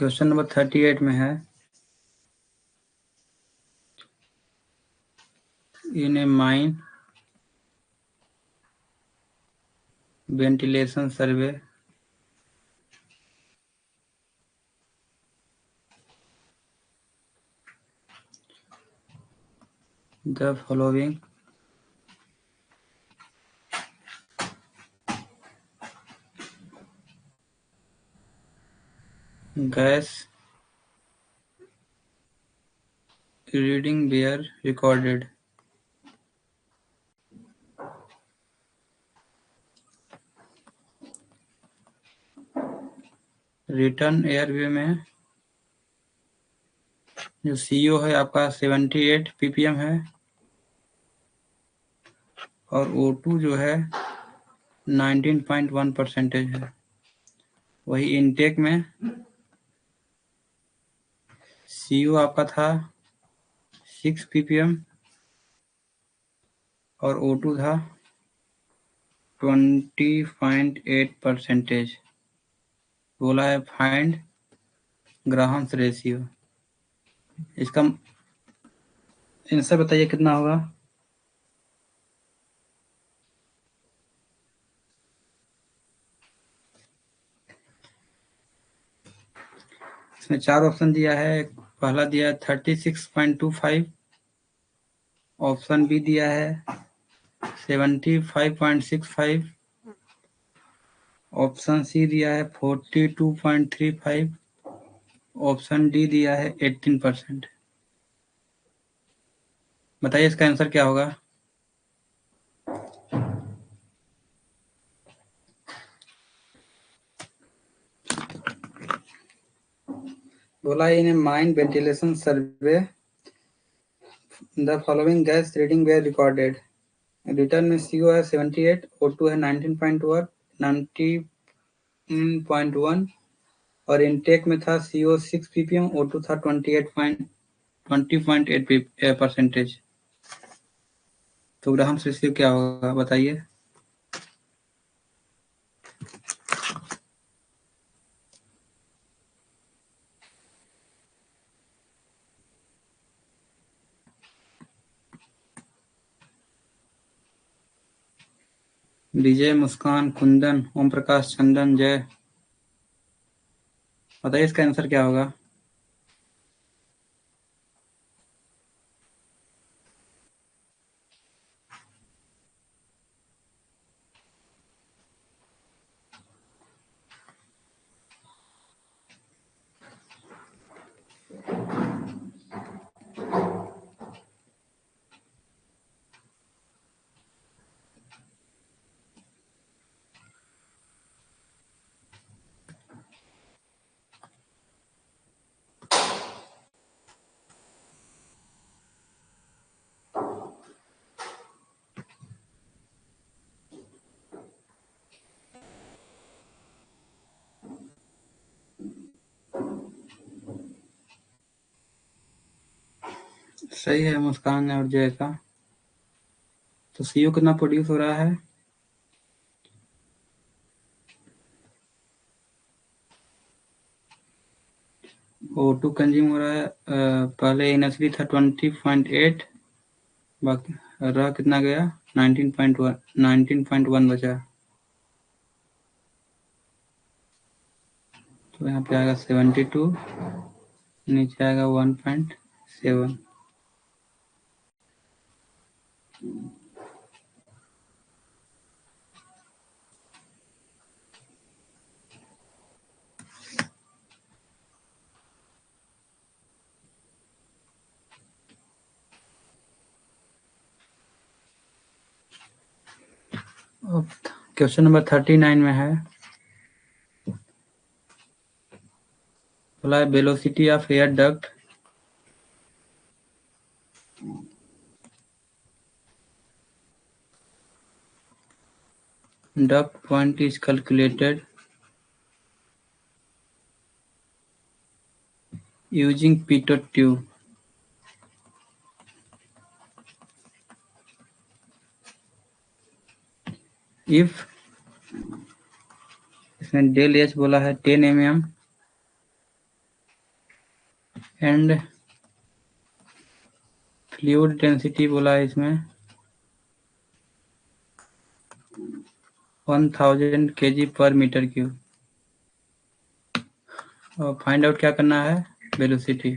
Question number 38 में है, in a mine ventilation survey the following gas reading were recorded. Return airway में जो CO है आपका 78 ppm है और O2 जो है 19.1% है। वही इनटेक में सीओ आपका था 6 ppm और O2 था 20.8%। बोला है फाइंड ग्राहम्स रेशियो। इसका आंसर बताइए कितना होगा। इसमें 4 ऑप्शन दिया है। पहला दिया है 36.25, ऑप्शन बी दिया है 75.65, ऑप्शन सी दिया है 42.35, ऑप्शन डी दिया है 18%। बताइए इसका आंसर क्या होगा। बोला in mine ventilation survey the following gas reading were recorded. Return में सीओ है 78, O2 है 19.1 और इनटेक में था सीओ 6 ppm, O2 था 20.8%। तो ग्राहम्स रेशियो क्या होगा बताइए। विजय, मुस्कान, कुंदन, ओम प्रकाश, चंदन, जय, बताइए इसका आंसर क्या होगा। सही है मुस्कान और जय का। तो सीओ कितना प्रोड्यूस हो रहा है। O2 कंज्यूम हो रहा है पहले इनिशियली था 20.8, बाकी रह कितना गया 19.1 बचा। तो यहाँ पे आएगा 72, नीचे आएगा 1.7। अब क्वेश्चन नंबर 39 में है, बोला है velocity of air duct point is calculated using pitot tube. If इसमें डेल एच बोला है 10 mm एंड फ्लूइड डेंसिटी बोला है इसमें 1000 kg पर मीटर क्यूब। और फाइंड आउट क्या करना है, वेलोसिटी।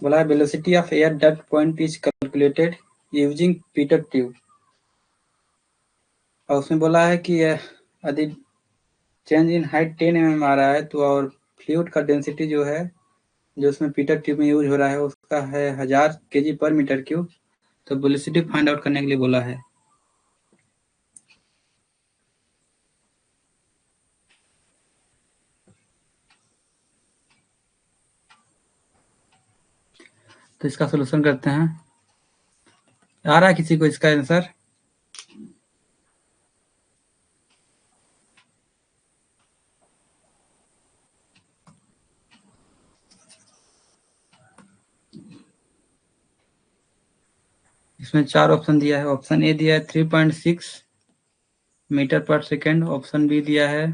बोला है velocity of air that point is calculated using Peter tube. और उसमें बोला है कि यदि चेंज इन हाइट 10 mm आ रहा है तो और फ्लूइड का डेंसिटी जो है जो उसमें पीटर ट्यूब में यूज हो रहा है उसका है 1000 kg पर मीटर क्यूब। तो वेलोसिटी फाइंड आउट करने के लिए बोला है। तो इसका सोल्यूशन करते हैं। आ रहा है किसी को इसका आंसर? इसमें 4 ऑप्शन दिया है। ऑप्शन ए दिया है 3.6 metre per second, option B दिया है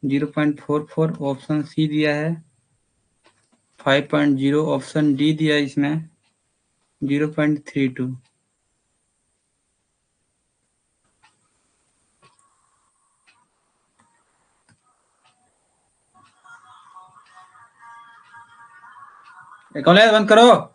0.44, ऑप्शन सी दिया है 5.0, ऑप्शन डी दिया है इसमें 0.32। कॉलेज बंद करो।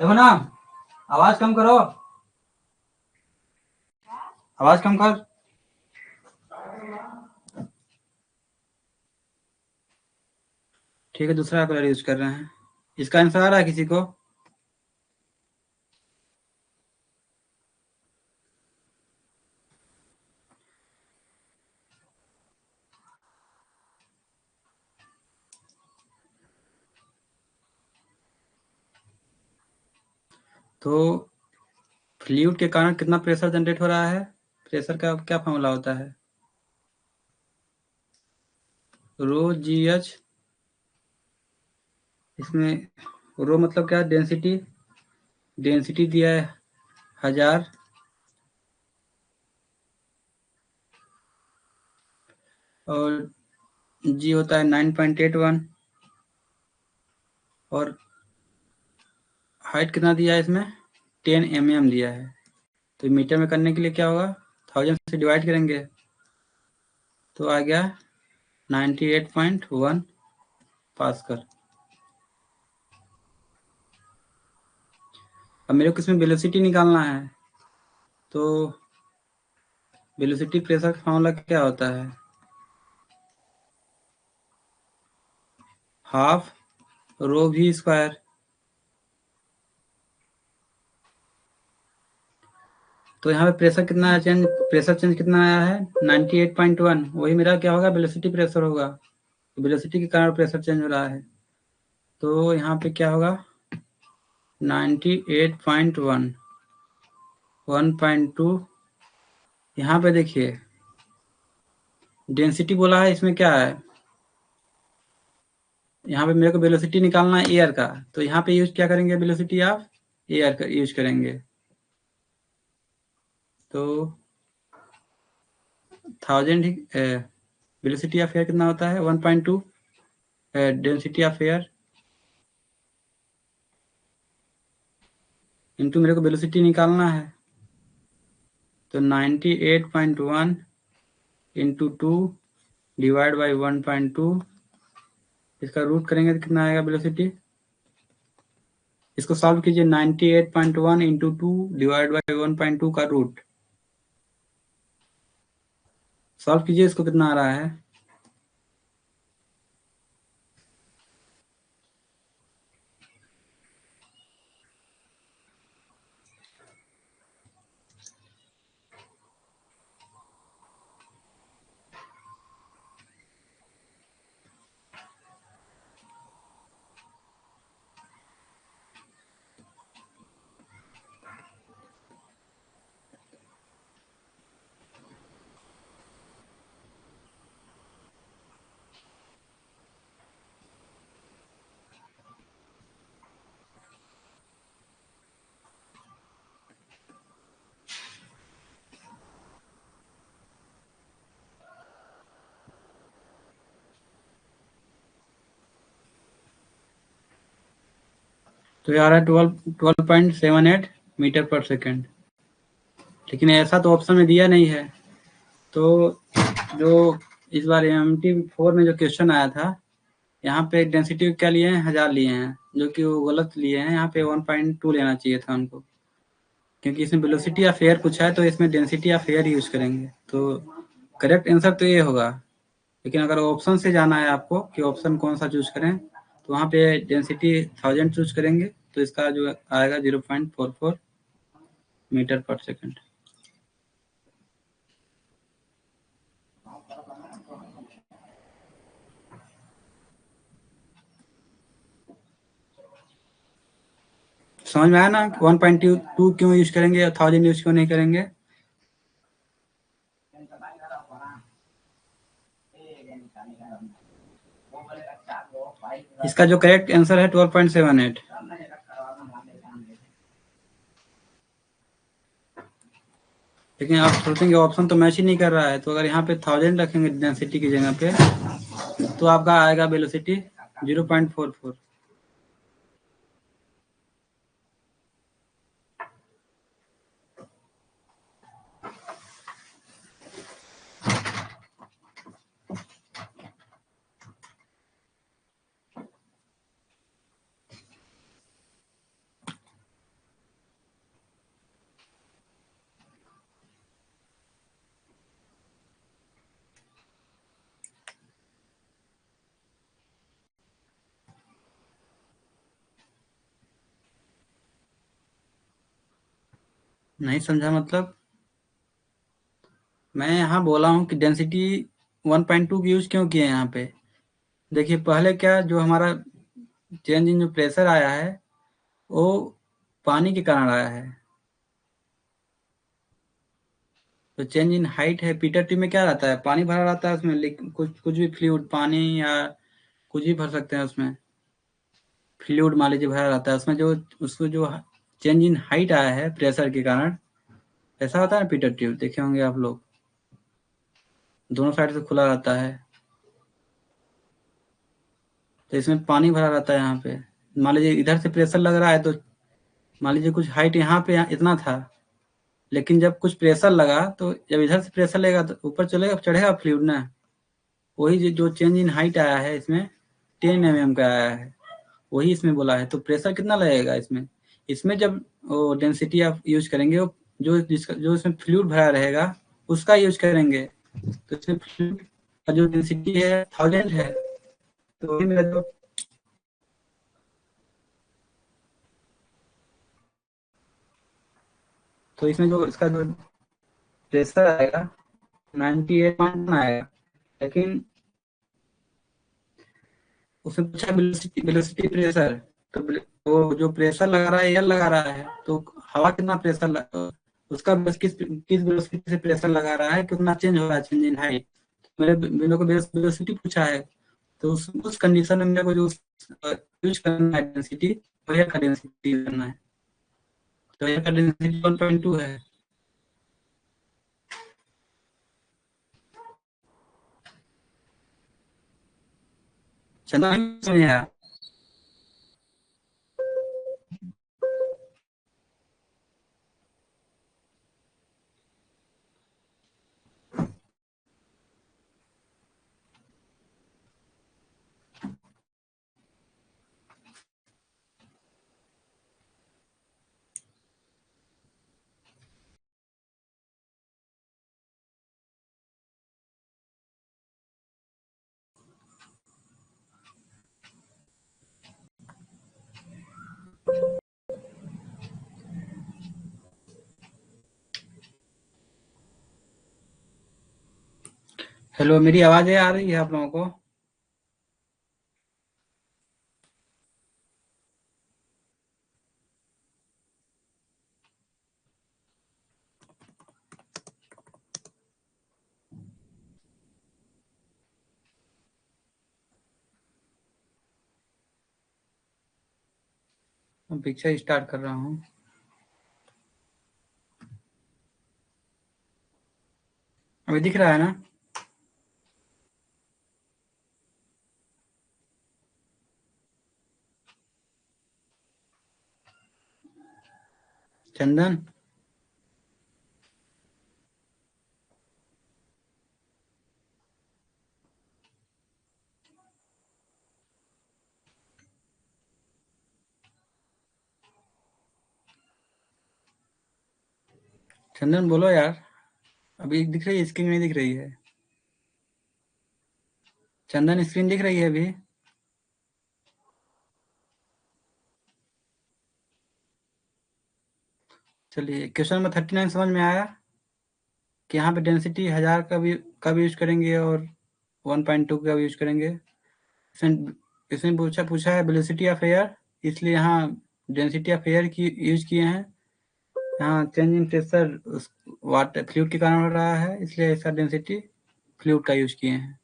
देखो ना, आवाज कम करो, आवाज कम कर। ठीक है, दूसरा कलर यूज कर रहे हैं। इसका आंसर आ रहा है किसी को? तो फ्लूइड के कारण कितना प्रेशर जनरेट हो रहा है? प्रेशर का क्या फॉर्मूला होता है? रो जी एच। इसमें रो मतलब क्या? डेंसिटी। डेंसिटी दिया है 1000 और जी होता है 9.81 और हाइट कितना दिया है इसमें? 10 mm दिया है। तो मीटर में करने के लिए क्या होगा? 1000 से डिवाइड करेंगे तो आ गया 98.1 पास्कल। अब मेरे को इसमें वेलोसिटी निकालना है। तो वेलोसिटी प्रेशर का फॉर्मूला क्या होता है? Half rho v square. तो यहाँ पे प्रेशर कितना है चेंज? प्रेशर चेंज कितना आया है? 98.1। वही मेरा क्या होगा? वेलोसिटी प्रेशर होगा। वेलोसिटी के कारण प्रेशर चेंज हो रहा है। तो यहाँ पे क्या होगा? 98.1 1.2। यहाँ पे देखिए डेंसिटी बोला है, इसमें क्या है? यहाँ पे मेरे को वेलोसिटी निकालना है एयर का। तो यहाँ पे यूज क्या करेंगे? वेलोसिटी ऑफ एयर का यूज करेंगे। तो 1000 वेलोसिटी ऑफ एयर कितना होता है? 1.2 डेंसिटी ऑफ एयर इंटू मेरे को वेलोसिटी निकालना है। तो 98.1 इंटू 2 डिवाइड बाई 1.2। इसका रूट करेंगे तो कितना आएगा वेलोसिटी? इसको सॉल्व कीजिए। 98.1 इंटू 2 डिवाइड बाई 1.2 का रूट सॉल्व कीजिए। इसको कितना आ रहा है? तो ये आ रहा है 12.78 मीटर पर सेकेंड। लेकिन ऐसा तो ऑप्शन में दिया नहीं है। तो जो इस बार MMT4 में जो क्वेश्चन आया था, यहाँ पे डेंसिटी क्या लिए हैं, 1000 लिए हैं, जो कि वो गलत लिए हैं। यहाँ पे 1.2 लेना चाहिए था उनको, क्योंकि इसमें वेलोसिटी ऑफ एयर पूछा है, तो इसमें डेंसिटी ऑफ एयर यूज करेंगे। तो करेक्ट आंसर तो ये होगा। लेकिन अगर ऑप्शन से जाना है आपको कि ऑप्शन कौन सा चूज करें, तो वहाँ पे डेंसिटी 1000 चूज करेंगे, तो इसका जो आएगा 0.44 मीटर पर सेकेंड। समझ में आया ना 1.2 क्यों यूज करेंगे और 1000 यूज क्यों नहीं करेंगे? इसका जो करेक्ट आंसर है 12.78। लेकिन आप सोचेंगे ऑप्शन तो मैच ही नहीं कर रहा है, तो अगर यहाँ पे 1000 रखेंगे डेंसिटी की जगह पे, तो आपका आएगा वेलोसिटी 0.44। नहीं समझा मतलब? मैं यहाँ बोला हूँ कि डेंसिटी 1.2 की यूज क्यों किए यहाँ पे। देखिए पहले क्या, जो हमारा चेंज इन जो प्रेशर आया है, वो पानी के कारण आया है। तो चेंज इन हाइट है, पीटर ट्यूब में क्या रहता है, पानी भरा रहता है उसमें, लेकिन कुछ कुछ भी फ्लूइड, पानी या कुछ भी भर सकते हैं उसमें। फ्लूइड मान लीजिए भरा रहता है उसमें, जो उसको जो चेंज इन हाइट आया है प्रेशर के कारण, ऐसा होता है ना। पीटर ट्यूब देखे होंगे आप लोग, दोनों साइड से खुला रहता है, तो इसमें पानी भरा रहता है यहाँ पे। मान लीजिए इधर से प्रेशर लग रहा है, तो मान लीजिए कुछ हाइट यहाँ पे इतना था, लेकिन जब कुछ प्रेशर लगा, तो जब इधर से प्रेशर लगेगा तो ऊपर चलेगा, चढ़ेगा फ्लूइड ना। वही जो चेंज इन हाइट आया है इसमें, 10 mm का आया है, वही इसमें बोला है। तो प्रेशर कितना लगेगा इसमें? इसमें जब वो डेंसिटी आप यूज करेंगे, वो जो इसमें फ्लूइड भरा रहेगा उसका यूज करेंगे। तो इसमें फ्लूइड का जो डेंसिटी है 1000 है, तो वही मेरा जो तो इसमें जो इसका जो प्रेशर आएगा 98 आएगा। लेकिन उसने पूछा वेलोसिटी, वेलोसिटी प्रेशर, तो वो जो प्रेशर लगा रहा है, एयर लगा रहा है, तो हवा कितना प्रेशर उसका बस किस किस वेलोसिटी से प्रेशर लगा रहा है, कितना चेंज हो रहा है, चेंज इन हाइट। मेरे को वेलोसिटी पूछा है, तो उस कंडीशन में मेरे को जो यूज करना है डेंसिटी, वो एयर का डेंसिटी करना है। तो एयर का डेंसिटी 1.2 है। चंदा समझ आया? हेलो, मेरी आवाज़ आ रही है आप लोगों को? मैं पिक्चर स्टार्ट कर रहा हूँ। अभी दिख रहा है ना? चंदन, चंदन बोलो यार, अभी दिख रही है स्क्रीन? नहीं दिख रही है? चंदन स्क्रीन दिख रही है अभी? चलिए, क्वेश्चन नंबर 39 समझ में आया कि यहाँ पे डेंसिटी 1000 का भी यूज करेंगे और 1.2 का भी यूज करेंगे। इसमें इसमें पूछा पूछा है वेलोसिटी ऑफ एयर, इसलिए यहाँ डेंसिटी ऑफ एयर की यूज किए हैं। यहाँ change in pressure water fluid के कारण हो रहा है, इसलिए इसका डेंसिटी फ्लूइड का यूज किए हैं।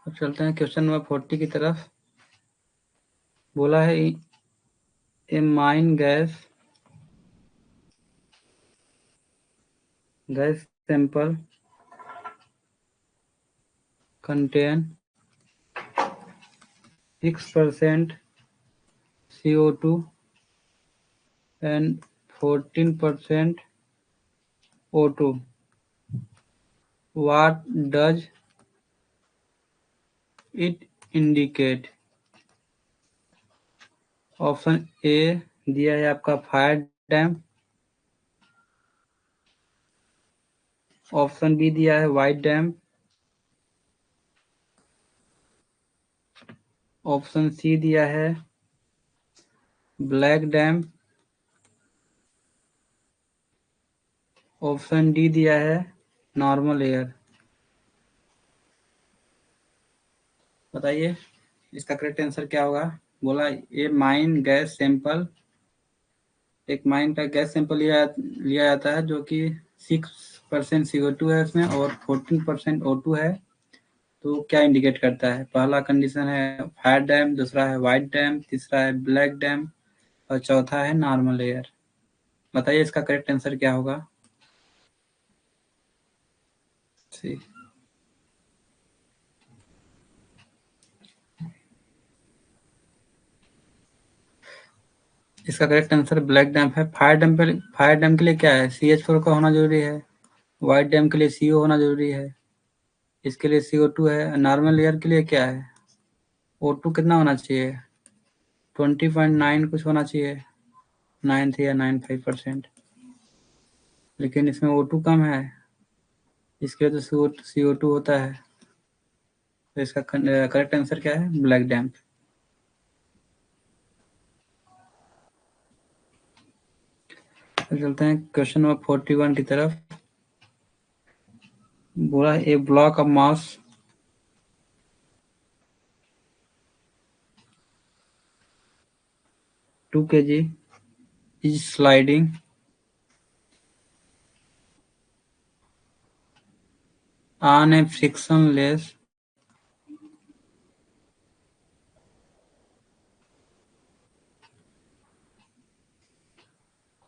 अब चलते हैं क्वेश्चन नंबर 40 की तरफ। बोला है a mine gas sample contain 6% CO2 and 14% O2. What does it indicate? Option A दिया है आपका फायर डैम, ऑप्शन बी दिया है वाइट डैम, ऑप्शन सी दिया है ब्लैक डैम, ऑप्शन डी दिया है नॉर्मल एयर। बताइए इसका करेक्ट आंसर क्या होगा? बोला ये माइन गैस सैंपल, एक माइन का गैस सैंपल लिया जाता है जो कि 6% CO2 है उसमें और 14% O2 है। तो क्या इंडिकेट करता है? पहला कंडीशन है फायर डैम, दूसरा है वाइट डैम, तीसरा है ब्लैक डैम और चौथा है नॉर्मल एयर। बताइए इसका करेक्ट आंसर क्या होगा? ठीक, इसका करेक्ट आंसर ब्लैक डैम है। फायर डैम के लिए क्या है? CH4 का होना जरूरी है। वाइट डैम के लिए CO होना जरूरी है। इसके लिए CO2 है। नॉर्मल एयर के लिए क्या है? O2 कितना होना चाहिए? 20.9 कुछ होना चाहिए, 9 या 95%। लेकिन इसमें O2 कम है, इसके लिए तो CO2 होता है। तो इसका करेक्ट आंसर क्या है? Black damp. तो चलते हैं क्वेश्चन नंबर 41 की तरफ। बोला a block of mass 2 kg is sliding on a frictionless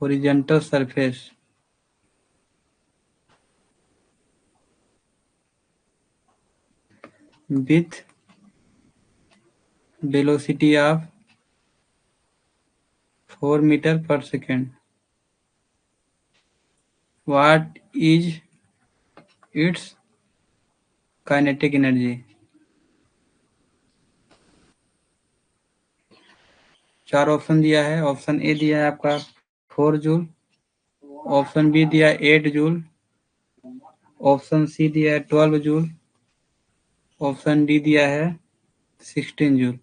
horizontal surface with velocity of 4 meter per second. What is its kinetic energy? चार ऑप्शन दिया है। ऑप्शन ए दिया है आपका 4 जूल, ऑप्शन बी दिया है 8 जूल, ऑप्शन सी दिया है 12 जूल, ऑप्शन डी दिया है 16 जूल।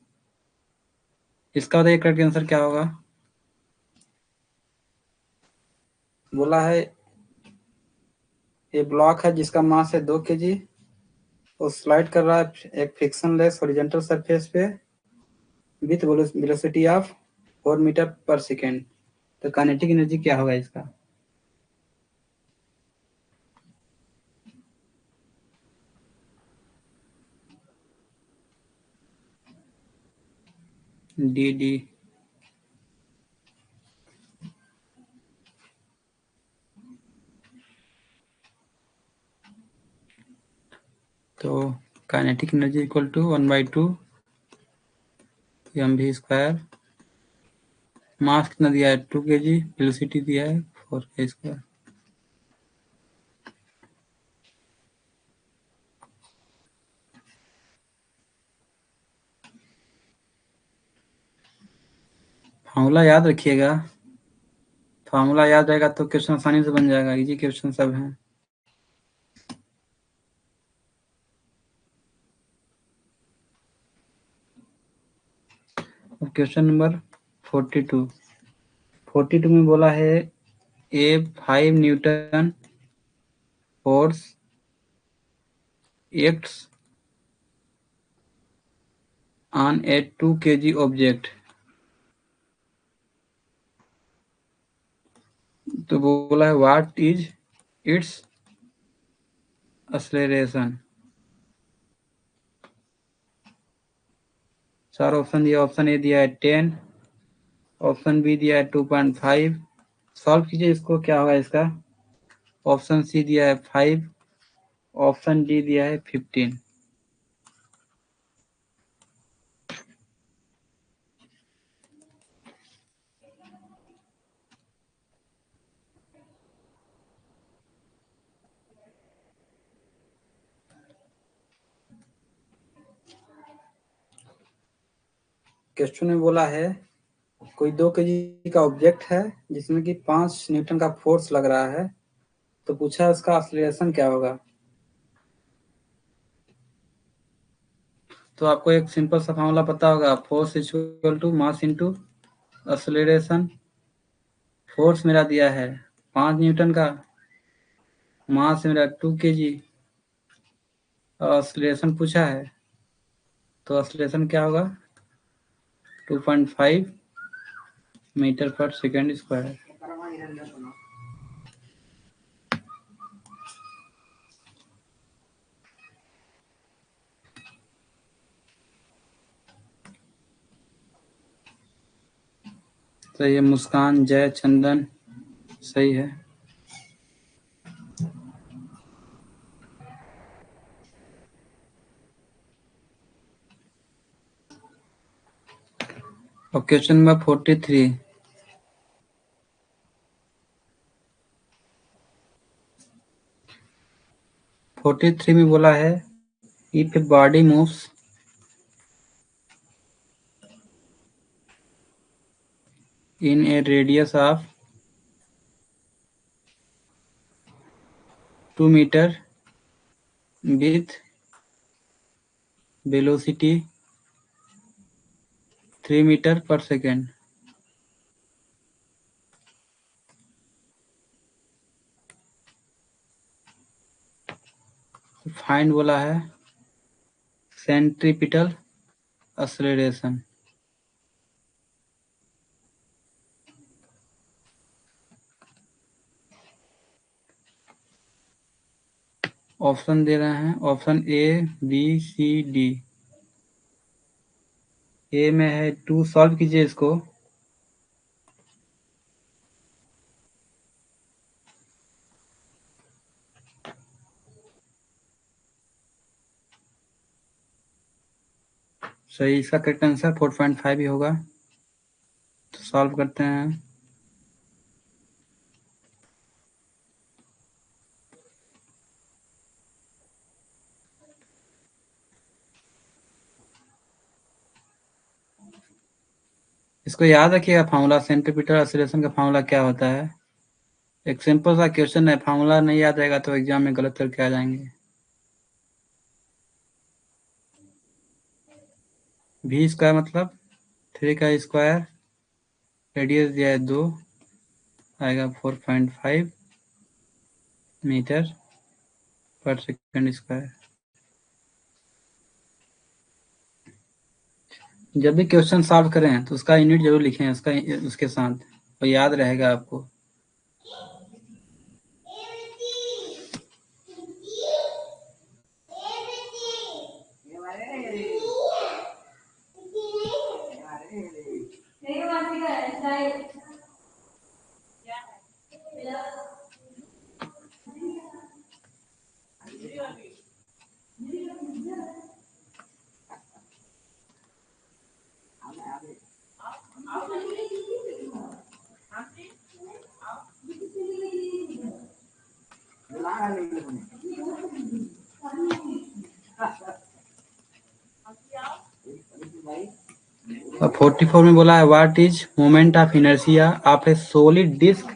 इसका बताइए करेक्ट आंसर क्या होगा? बोला है ये ब्लॉक है जिसका मास है 2 kg, वो स्लाइड कर रहा है एक फ्रिक्शनलेस हॉरिजॉन्टल सरफेस पे with velocity of 4 metre per second. तो काइनेटिक एनर्जी क्या होगा इसका? D D. Kinetic energy equal to 1/2 mv square. Mass कितना दिया है 2 kg, वेलोसिटी दिया है 4k²। फार्मूला याद रखिएगा, फार्मूला याद रहेगा तो क्वेश्चन आसानी से बन जाएगा, इजी क्वेश्चन सब हैं। अब क्वेश्चन नंबर 42 में बोला है ए 5 Newton force acts on A 2 kg object. तो बोला है व्हाट इज इट्स एक्सेलरेशन। चार ऑप्शन दिया, ऑप्शन ए दिया है 10, ऑप्शन बी दिया है 2.5। सॉल्व कीजिए इसको, क्या होगा इसका। ऑप्शन सी दिया है 5, ऑप्शन डी दिया है 15। क्वेश्चन में बोला है कोई 2 kg का ऑब्जेक्ट है जिसमें कि 5 न्यूटन का फोर्स लग रहा है, तो पूछा है उसका एक्सेलरेशन क्या होगा। तो आपको एक सिंपल सा फॉर्मूला पता होगा, force equal to mass into acceleration. Force मेरा दिया है 5 न्यूटन का, मास मेरा 2 kg और एक्सेलरेशन पूछा है, तो एक्सेलरेशन क्या होगा 2.5 मीटर पर सेकेंड स्क्वायर। तो ये मुस्कान, जय, चंदन सही है। और क्वेश्चन नंबर 43 में बोला है if a body moves in a radius of 2 meter with velocity 3 meter per second। Find बोला है सेंट्रीपिटल एक्सेलरेशन। ऑप्शन दे रहे हैं, option A B C D. A में है 2, सॉल्व कीजिए इसको। सही, इसका करेक्ट आंसर 4.5 ही होगा। तो सॉल्व करते हैं। इसको याद रखिएगा फार्मूला, सेंट्रीपिटल एक्सेलरेशन का फार्मूला क्या होता है। एक सिंपल सा क्वेश्चन है, फार्मूला नहीं याद रहेगा तो एग्जाम में गलत करके आ जाएंगे। v स्क्वायर मतलब 3 का स्क्वायर, रेडियस दिया है 2, आएगा 4.5 मीटर पर सेकंड स्क्वायर। जब भी क्वेश्चन सॉल्व करें तो उसका यूनिट जरूर लिखें, उसके साथ, तो याद रहेगा आपको। अब 44 में बोला है what is moment of inertia of a solid disc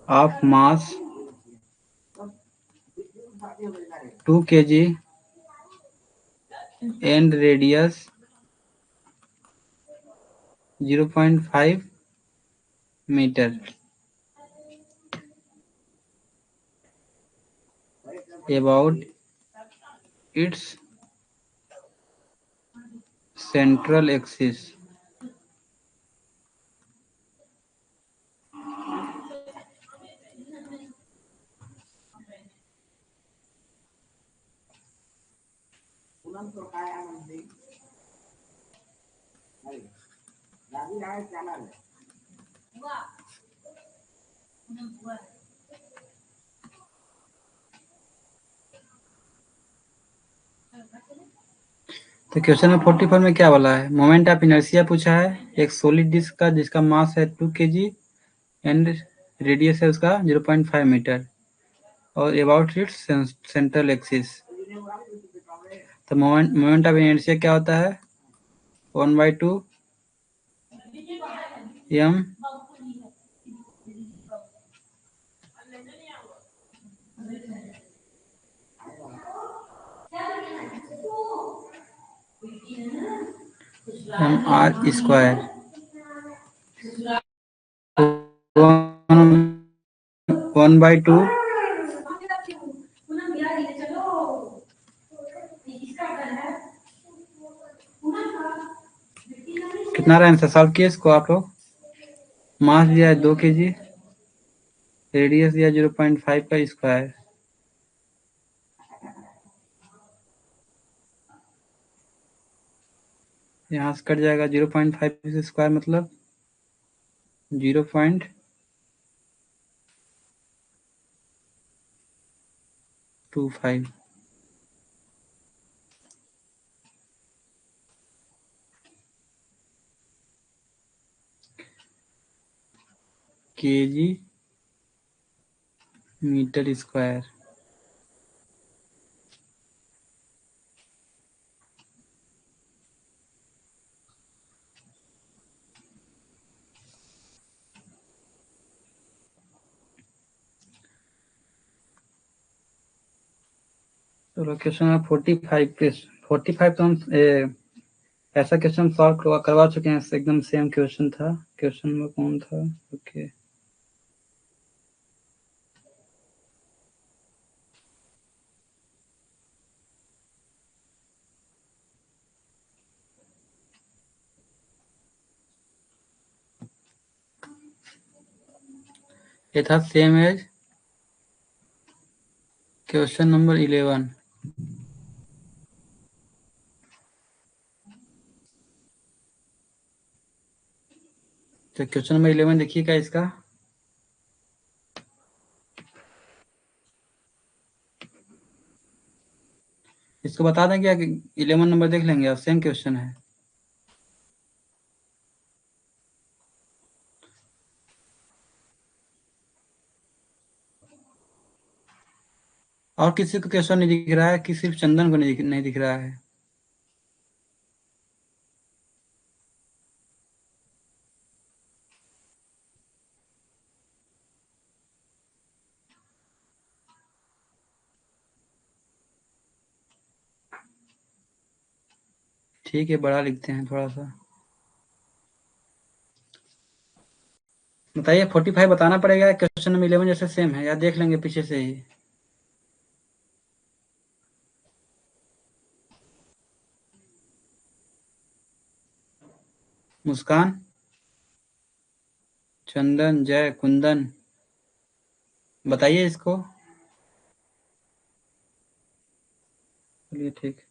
of mass 2 kg and radius 0.5 meter about its central axis. तो क्वेश्चन नंबर 44 में क्या बोला है? मोमेंट ऑफ इनर्शिया पूछा है एक सॉलिड डिस्क का जिसका मास है 2 kg एंड रेडियस है उसका 0.5 मीटर और अबाउट इट्स सेंट्रल एक्सिस। तो मोमेंट ऑफ इनर्शिया क्या होता है? 1/2 m r स्क्वायर 1/2 कितना रहा आंसर? सॉल्व किए इसको आप लोग। मास दिया है 2 kg, रेडियस दिया 0.5 का स्क्वायर। यहाँ से कट जाएगा 0.5 से स्क्वायर मतलब 0.25 kg मीटर स्क्वायर। तो क्वेश्चन है 45 पे 45 तो हम ऐसा क्वेश्चन सॉल्व करवा चुके हैं, एकदम सेम क्वेश्चन था। क्वेश्चन में कौन था? ओके ये था सेम एज क्वेश्चन नंबर 11। तो क्वेश्चन नंबर 11 देखिएगा इसका। इसको बता दें क्या? 11 नंबर देख लेंगे और सेम क्वेश्चन है। और किसी को क्वेश्चन नहीं दिख रहा है कि सिर्फ चंदन को नहीं दिख रहा है? ठीक है, बड़ा लिखते हैं थोड़ा सा। बताइए 45 बताना पड़ेगा, क्वेश्चन नंबर 11 जैसे सेम है या देख लेंगे पीछे से ही? मुस्कान, चंदन, जय, कुंदन, बताइए इसको। चलिए ठीक।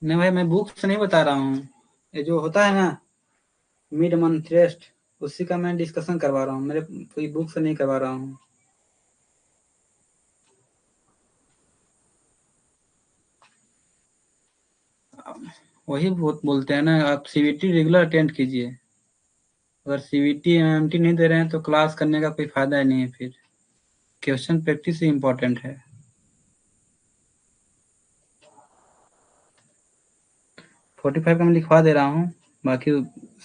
नहीं भाई, मैं बुक से नहीं बता रहा हूँ। ये जो होता है ना मिड मंथ टेस्ट, उसी का मैं डिस्कशन करवा रहा हूँ, मेरे कोई बुक से नहीं करवा रहा हूँ। वही बोलते हैं ना, आप सीवीटी रेगुलर अटेंड कीजिए। अगर सीवीटी एमएमटी नहीं दे रहे हैं तो क्लास करने का कोई फायदा ही नहीं है। फिर क्वेश्चन प्रैक्टिस ही इम्पोर्टेंट है। 45 का मैं लिखवा दे रहा हूँ, बाकी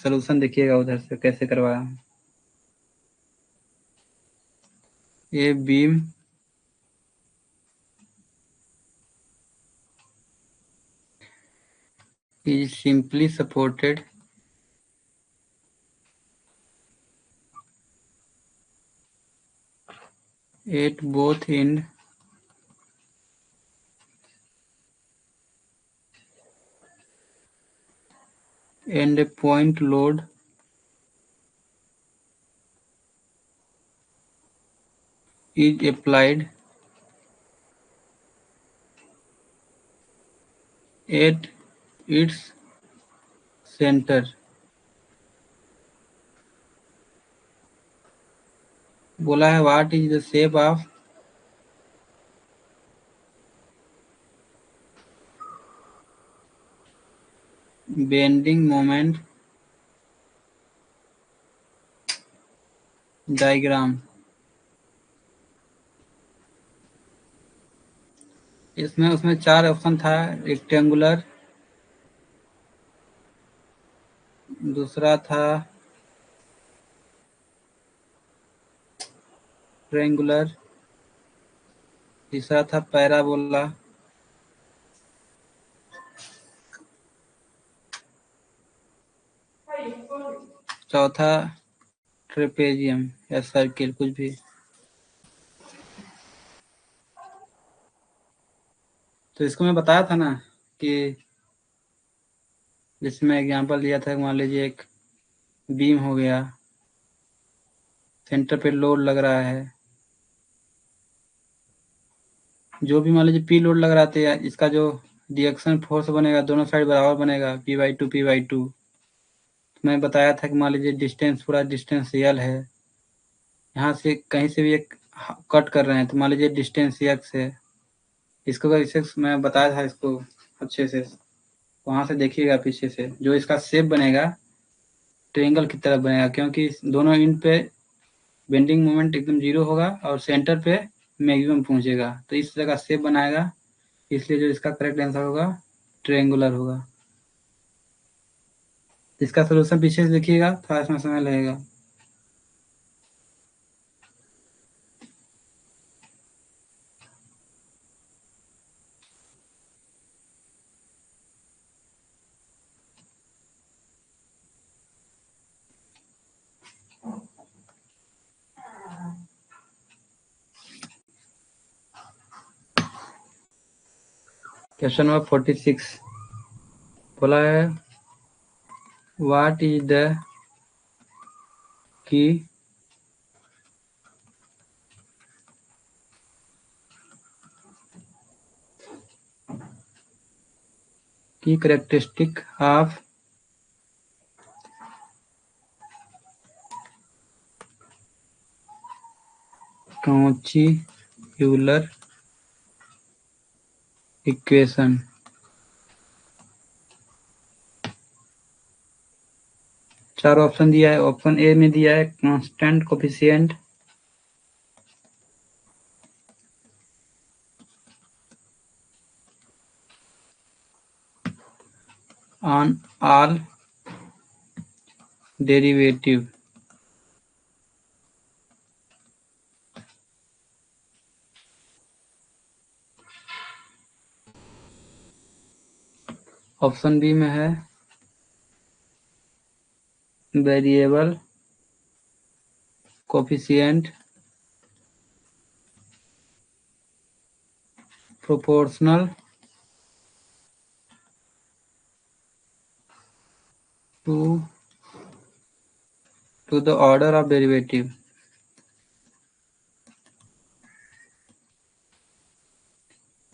सोल्यूशन देखिएगा उधर से कैसे करवाया हूँ। ये beam is simply supported at both ends and a point load is applied at its center। बोला है what is the shape of bending moment diagram. इसमें उसमें 4 ऑप्शन था, रेक्टेंगुलर, दूसरा था ट्रायंगुलर, तीसरा था पैराबोला, चौथा ट्रेपेजियम या सर्किल, कुछ भी। तो इसको मैं बताया था ना कि जिसमें एग्जांपल दिया था, मान लीजिए एक बीम हो गया, सेंटर पे लोड लग रहा है, जो भी मान लीजिए पी लोड लग रहा था, इसका जो रिएक्शन फोर्स बनेगा दोनों साइड बराबर बनेगा, P/2 मैं बताया था कि मान लीजिए डिस्टेंस, पूरा डिस्टेंस एल है, यहाँ से कहीं से भी एक कट कर रहे हैं तो मान लीजिए डिस्टेंस एक्स है, इसको अगर इसे मैं बताया था इसको अच्छे से, वहाँ से देखिएगा पीछे से जो इसका शेप बनेगा ट्रायंगल की तरफ बनेगा, क्योंकि दोनों एंड पे बेंडिंग मोमेंट एकदम जीरो होगा और सेंटर पे मैक्सिमम पहुंचेगा, तो इस तरह का शेप बनाएगा, इसलिए जो इसका करेक्ट आंसर होगा ट्रायंगुलर होगा। इसका सोल्यूशन पीछे से देखिएगा, थोड़ा इसमें समय लगेगा। क्वेश्चन नंबर 46 बोला है what is the key characteristic of Cauchy Euler equation. चार ऑप्शन दिया है। ऑप्शन ए में दिया है constant coefficient, on all derivative. Option B में है variable coefficient proportional to the order of derivative.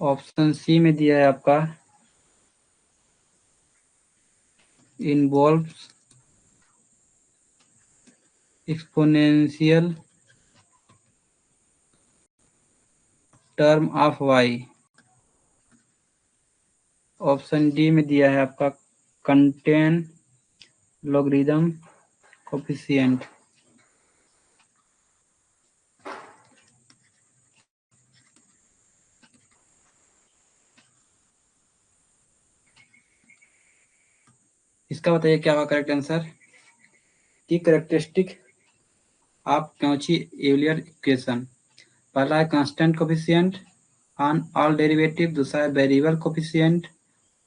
Option C में दिया है आपका involves exponential term of y. Option D में दिया है आपका कंटेन लॉगरिदम कोफिशिएंट। इसका बताइए क्या होगा correct answer. Key characteristic of Cauchy Euler equation. पहला है constant coefficient on all derivative, दूसरा है variable coefficient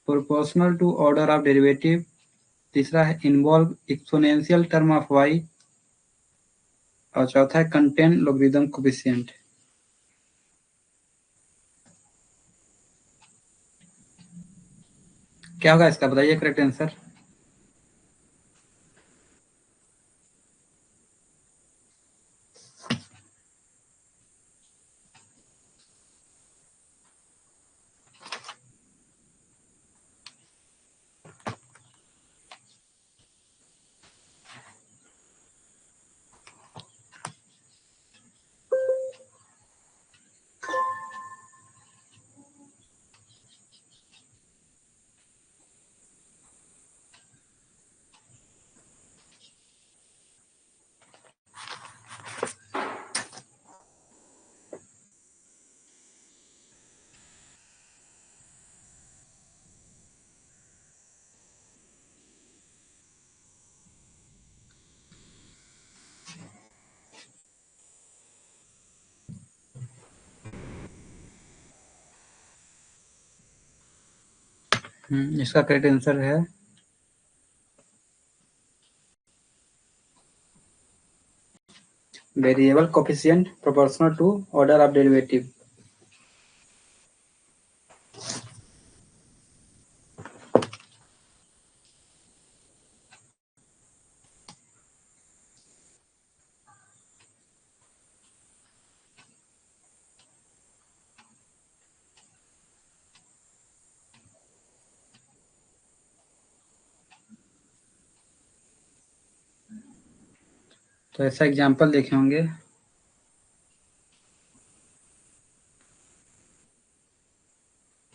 proportional to order of derivative, तीसरा है involve exponential term of y और चौथा है कंटेन लॉगरिदम कोफिशिएंट। क्या होगा इसका बताइए करेक्ट आंसर। इसका करेक्ट आंसर है variable coefficient proportional to order of derivative. तो ऐसा एग्जाम्पल देखे होंगे।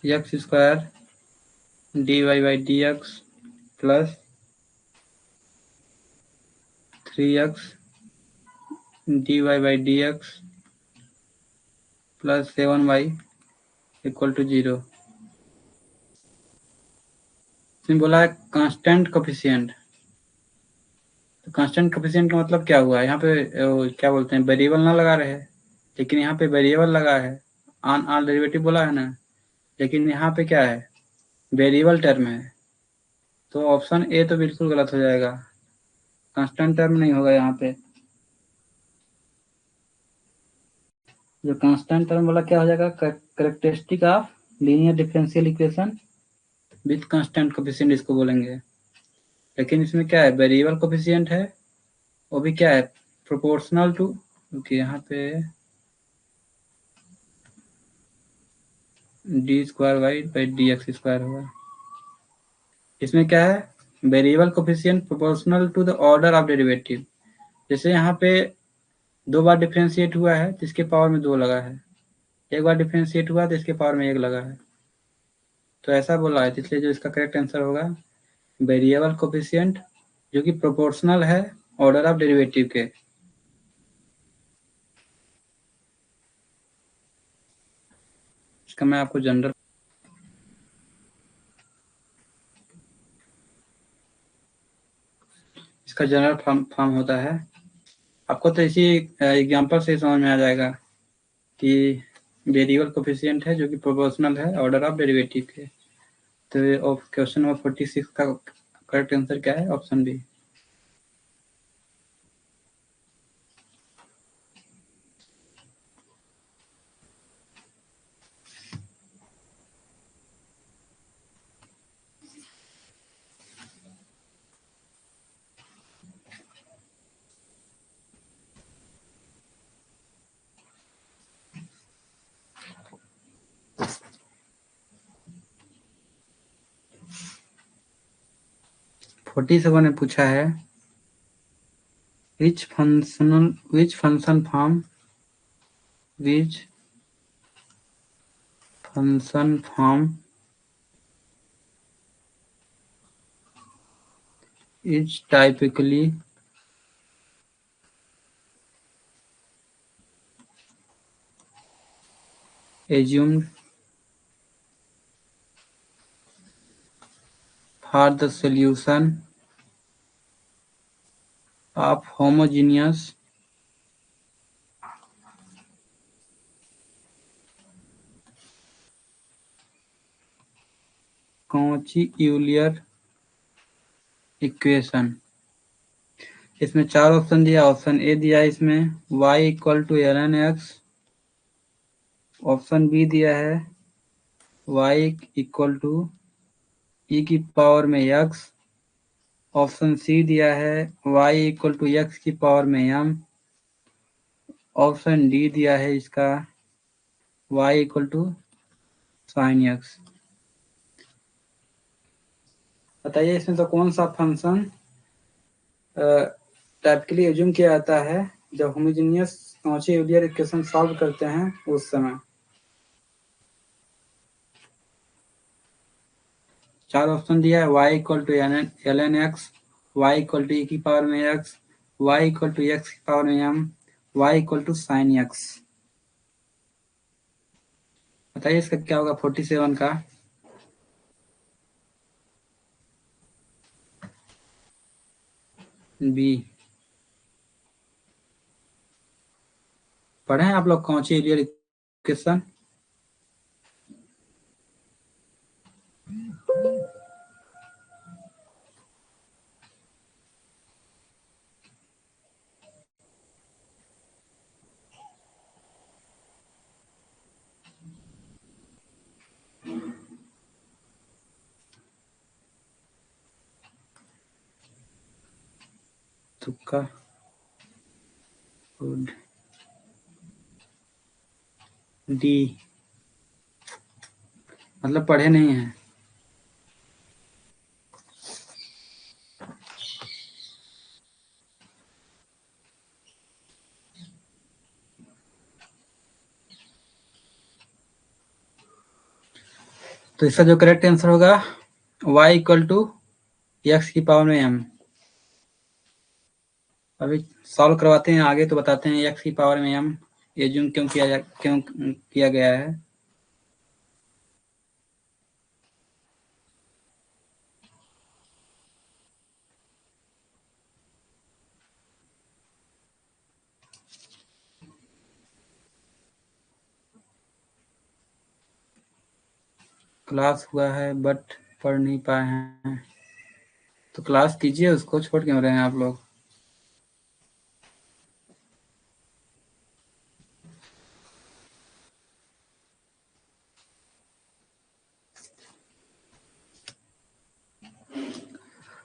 X square d y by d x plus 3x d y by d x plus 7y equal to 0। इसमें बोला है कांस्टेंट कोफिशिएंट। तो कांस्टेंट कोफिशिएंट का मतलब क्या हुआ यहाँ पे क्या बोलते हैं वेरिएबल ना लगा रहे, लेकिन यहाँ पे वेरिएबल लगा है। ऑन ऑल डेरिवेटिव बोला है ना, लेकिन यहाँ पे क्या है वेरिएबल टर्म है। तो ऑप्शन ए तो बिल्कुल गलत हो जाएगा, कांस्टेंट टर्म नहीं होगा यहाँ पे। जो कांस्टेंट टर्म वाला क्या हो जाएगा characteristic of linear differential equation with constant coefficient इसको बोलेंगे। लेकिन इसमें क्या है वेरिएबल कोफिशिएंट है, वो भी क्या है प्रोपोर्शनल टू, क्योंकि यहाँ पे d square y by d x square होगा। इसमें क्या है variable coefficient proportional to the order of derivative. जैसे यहाँ पे 2 बार डिफ्रेंशिएट हुआ है तो इसके पावर में 2 लगा है, एक बार डिफ्रेंशिएट हुआ तो इसके पावर में 1 लगा है। तो ऐसा बोला है, इसलिए जो इसका करेक्ट आंसर होगा वेरिएबल कोफिशिएंट जो कि प्रोपोर्शनल है ऑर्डर ऑफ डेरिवेटिव के। इसका मैं आपको जनरल इसका जनरल फॉर्म होता है। आपको तो इसी एग्जांपल से समझ में आ जाएगा कि वेरिएबल कोफिशिएंट है जो कि प्रोपोर्शनल है ऑर्डर ऑफ डेरिवेटिव के। तो क्वेश्चन नंबर 46 का करेक्ट आंसर क्या है ऑप्शन बी। फोर्टी सेवन ने पूछा है which function form is typically assumed for the solution of homogeneous Cauchy-Euler equation. इसमें 4 ऑप्शन दिया। ऑप्शन ए दिया है इसमें y equal to ln x। Option B दिया है y इक्वल टू e की पावर में x। ऑप्शन सी दिया है y इक्वल टू x की पावर में m। ऑप्शन डी दिया है इसका y equal to sine x। बताइए इसमें तो कौन सा फंक्शन टाइपिकली एज्यूम किया जाता है जब होमोजेनियस कॉची-यूलर इक्वेशन सॉल्व करते हैं उस समय। 4 ऑप्शन दिया है y equal to ln x, y equal to e की पावर में x, y equal to x की पावर में m, y equal to sine x। बताइए इसका क्या होगा 47 का। बी। पढ़े हैं आप लोग कॉची-यूलर इक्वेशन? तुक्का। गुड। डी मतलब पढ़े नहीं हैं। तो इसका जो करेक्ट आंसर होगा y इक्वल टू x की पावर में m। अभी सॉल्व करवाते हैं आगे तो बताते हैं x की पावर में m एज्यूम क्यों किया गया है। क्लास हुआ है बट पढ़ नहीं पाए हैं तो क्लास कीजिए, उसको छोड़ क्यों रहे हैं आप लोग।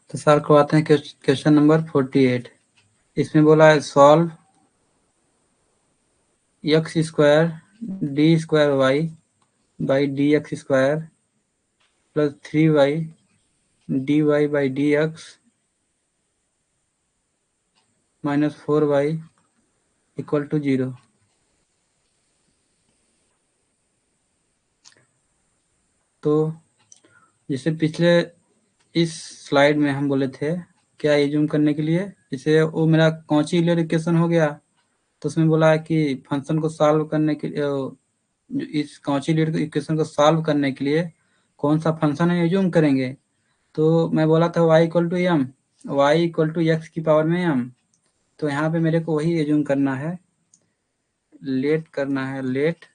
तो सॉल्व करवाते हैं क्वेश्चन नंबर 48। इसमें बोला है solve x square d square y by d x square plus 3y dy by d x minus 4y equal to 0। तो जैसे पिछले इस स्लाइड में हम बोले थे क्या एज्यूम करने के लिए, इसे वो मेरा कॉची-यूलर इक्वेशन हो गया तो उसमें बोला है कि फंक्शन को सॉल्व करने के इस कॉची-यूलर इक्वेशन को सॉल्व करने के लिए कौन सा फंक्शन है एज्यूम करेंगे। तो मैं बोला था y equal to m, y equal to x की पावर में m। तो यहाँ पे मेरे को वही एज्यूम करना है, let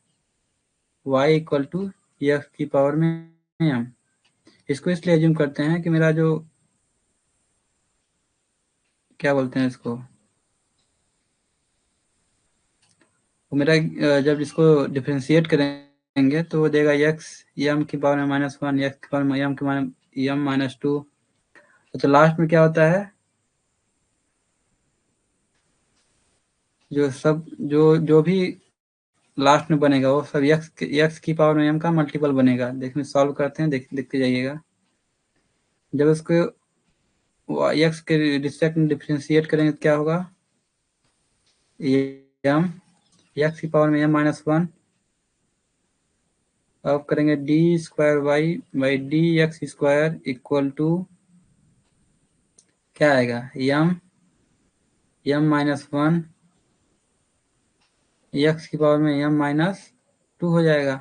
y equal to x की पावर में m। इसको इसलिए एज्यूम करते हैं कि मेरा जो क्या बोलते हैं इसको, वो मेरा जब इसको डिफ्रेंशिएट करेंगे तो वो देगा x m की पावर में -1 x की पावर में m की पावर में m-2। तो लास्ट में क्या होता है, जो भी लास्ट में बनेगा वो सब x की पावर में m का मल्टीपल बनेगा। देखने सॉल्व करते हैं, देखते जाइएगा। जब इसको x के रिस्पेक्ट में डिफ्रेंशिएट करेंगे तो क्या होगा, एम एक्स की पावर में एम माइनस वन, अब करेंगे d square y by d x square equal to क्या आएगा, एम माइनस वन एक्स की पावर में एम माइनस टू हो जाएगा।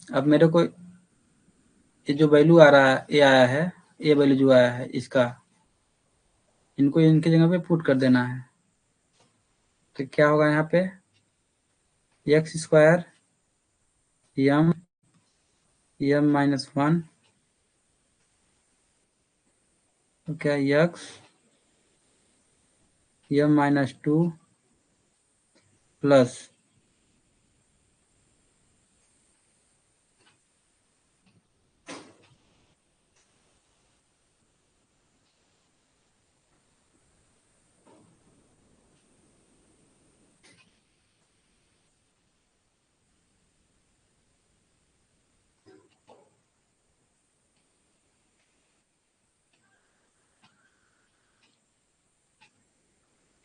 अब मेरे को ये जो वैल्यू आ रहा है, ये आया है, ये वैल्यू जो आया है इसका, इनको इनकी जगह पे पुट कर देना है। तो क्या होगा यहाँ पे, x square m minus one, तो क्या x m minus two plus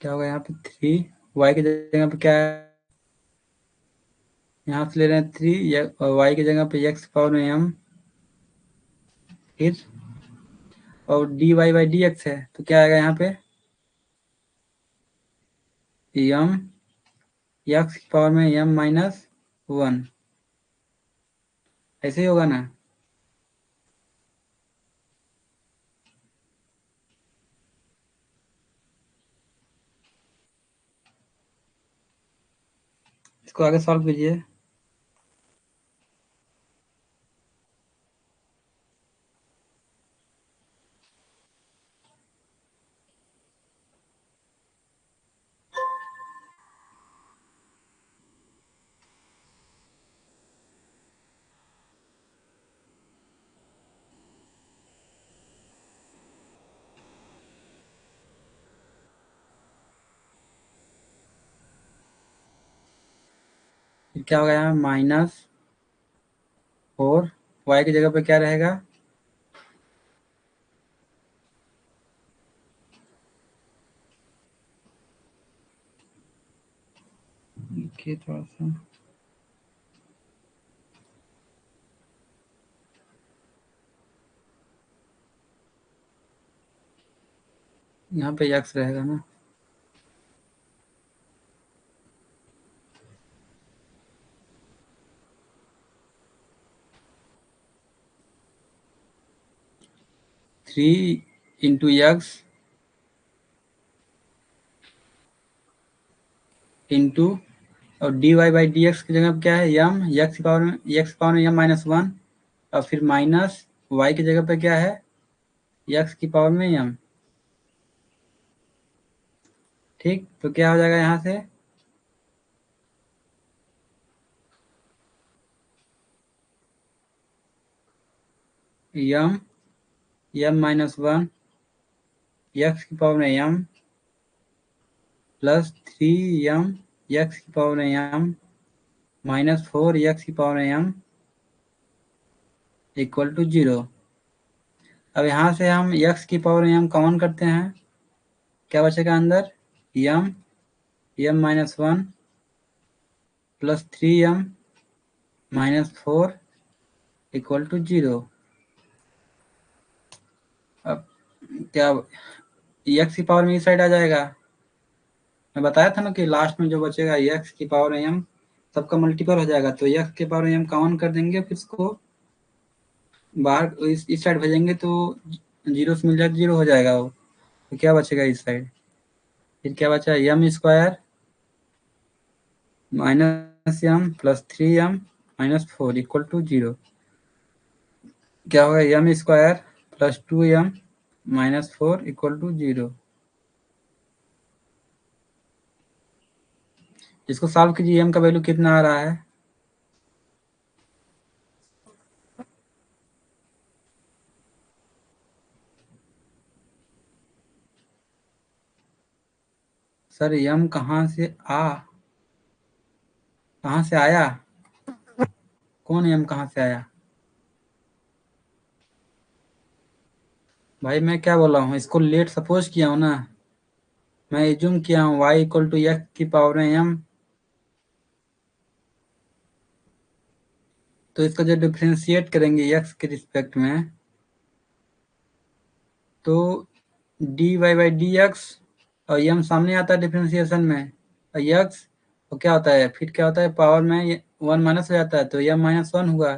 क्या होगा यहाँ पे थ्री, वाई की जगह पे क्या है, यहाँ से ले रहे हैं थ्री, वाई की जगह पे एक्स पावर में एम, फिर और d y by d x है, तो क्या आएगा यहाँ पे, एम एक्स की पावर में एम माइनस वन, ऐसे ही होगा ना। इसको आगे सॉल्व कीजिए। फिर क्या होगा यहाँ, माइनस फोर, वाई की जगह पे क्या रहेगा, देखिए थोड़ा सा, यहाँ पे एक्स रहेगा ना, थ्री इंटू एक्स इंटू, और d y by d x की जगह पे क्या है, एम एक्स की पावर में एम माइनस वन, और फिर माइनस वाई की जगह पे क्या है, एक्स की पावर में एम। ठीक, तो क्या हो जाएगा यहाँ से, एम माइनस वन एक्स की पावर में m plus three m x की पावर में एम माइनस फोर एक्स की पावर में एम इक्वल टू जीरो। अब यहाँ से हम एक्स की पावर में एम कॉमन करते हैं, क्या बचेगा अंदर, m minus one plus three m minus four equal to zero. अब क्या, एक्स की पावर में इस साइड आ जाएगा, मैं बताया था ना कि लास्ट में जो बचेगा एक्स की पावर एम सबका मल्टीपल हो जाएगा, तो एक्स की पावर एम कॉमन कर देंगे, फिर इसको बाहर इस साइड भेजेंगे तो जीरो से मिल जाएगा, जीरो हो जाएगा वो, तो क्या बचेगा इस साइड, फिर क्या बचा, m square minus m plus three m minus four equal to zero. क्या होगा, m square plus two m minus four equal to zero. इसको सॉल्व कीजिए, एम का वैल्यू कितना आ रहा है, सर एम कहाँ से आया, कौन एम कहाँ से आया, भाई मैं क्या बोला हूँ, इसको लेट सपोज किया हूँ ना, मैं एज्यूम किया हूँ y इक्वल टू एक्स की पावर में m। तो इसका जो डिफ्रेंशिएट करेंगे x के रिस्पेक्ट में, तो dy बाई डी एक्स, और m सामने आता है डिफ्रेंशिएशन में, और x तो क्या होता है, फिर क्या होता है, पावर में 1 माइनस हो जाता है, तो m माइनस 1 हुआ।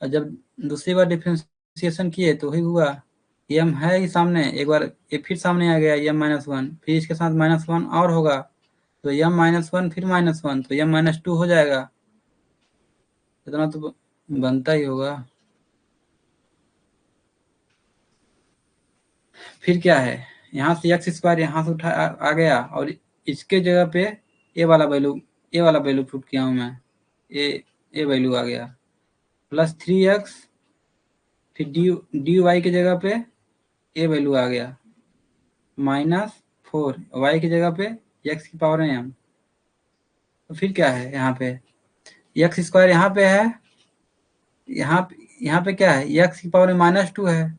और जब दूसरी बार डिफ्रेंशिएशन किए तो वही हुआ, m है ही सामने, एक बार ये फिर सामने आ गया m माइनस 1, फिर इसके साथ माइनस 1 और होगा, तो m माइनस 1 फिर माइनस 1, तो m माइनस 2 हो जाएगा। इतना तो बनता ही होगा। फिर क्या है, यहाँ से एक्स स्क्वायर यहाँ से उठा आ गया, और इसके जगह पे ए वाला वैल्यू पुट किया हूँ मैं, ए वैल्यू आ गया, प्लस 3x, फिर डी वाई की जगह पे ए वैल्यू आ गया, -4, वाई की जगह पे एक्स की पावर में m। तो फिर क्या है, यहाँ पे एक्स स्क्वायर यहाँ पे है, यहाँ पे क्या है, एक्स की पावर में -2 है,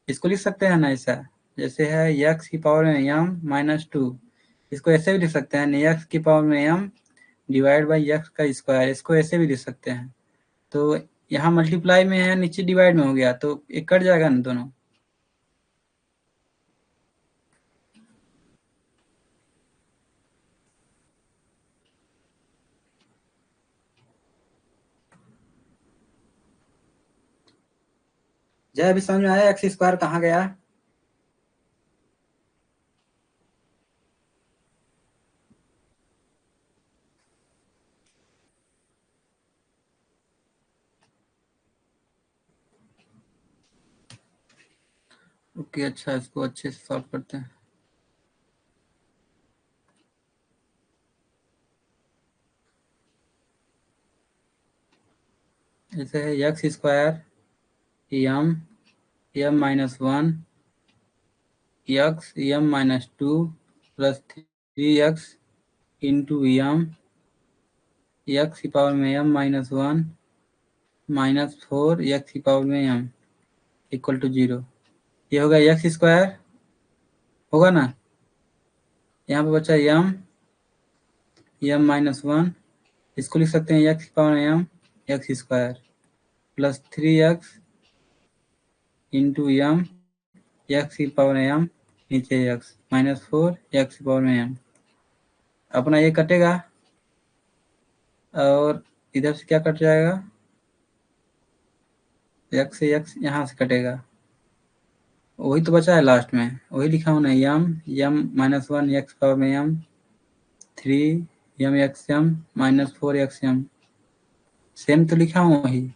इसको लिख सकते हैं ना ऐसा, जैसे है एक्स की पावर में m-2, इसको ऐसे भी लिख सकते हैं, एक्स की पावर में m डिवाइड बाई एक्स का स्क्वायर, इसको ऐसे भी लिख सकते हैं। तो यहाँ मल्टीप्लाई में है, नीचे डिवाइड में हो गया, तो एक कट जाएगा ना दोनों। जय, अभी समझ में आया एक्स स्क्वायर कहाँ गया? ओके, अच्छा, इसको अच्छे से सॉल्व करते हैं। जैसे है x square m-1 m-2 plus 3x into m x की पावर में m-1 -4 एक्स की पावर में m इक्वल टू 0। ये होगा एक्स स्क्वायर, होगा ना, यहाँ पे बचा m-1, इसको लिख सकते हैं एक्स की पावर में m x square, plus 3x into m x की पावर में m, नीचे x, -4 एक्स की पावर में m। अपना ये कटेगा, और इधर से क्या कट जाएगा, एक्स से एक्स यहाँ से कटेगा, वही तो बचा है लास्ट में, वही लिखा हूँ ना, m-1 एक्स पावर में m 3 m(x(m) -4(x(m), सेम तो लिखा हूँ वही।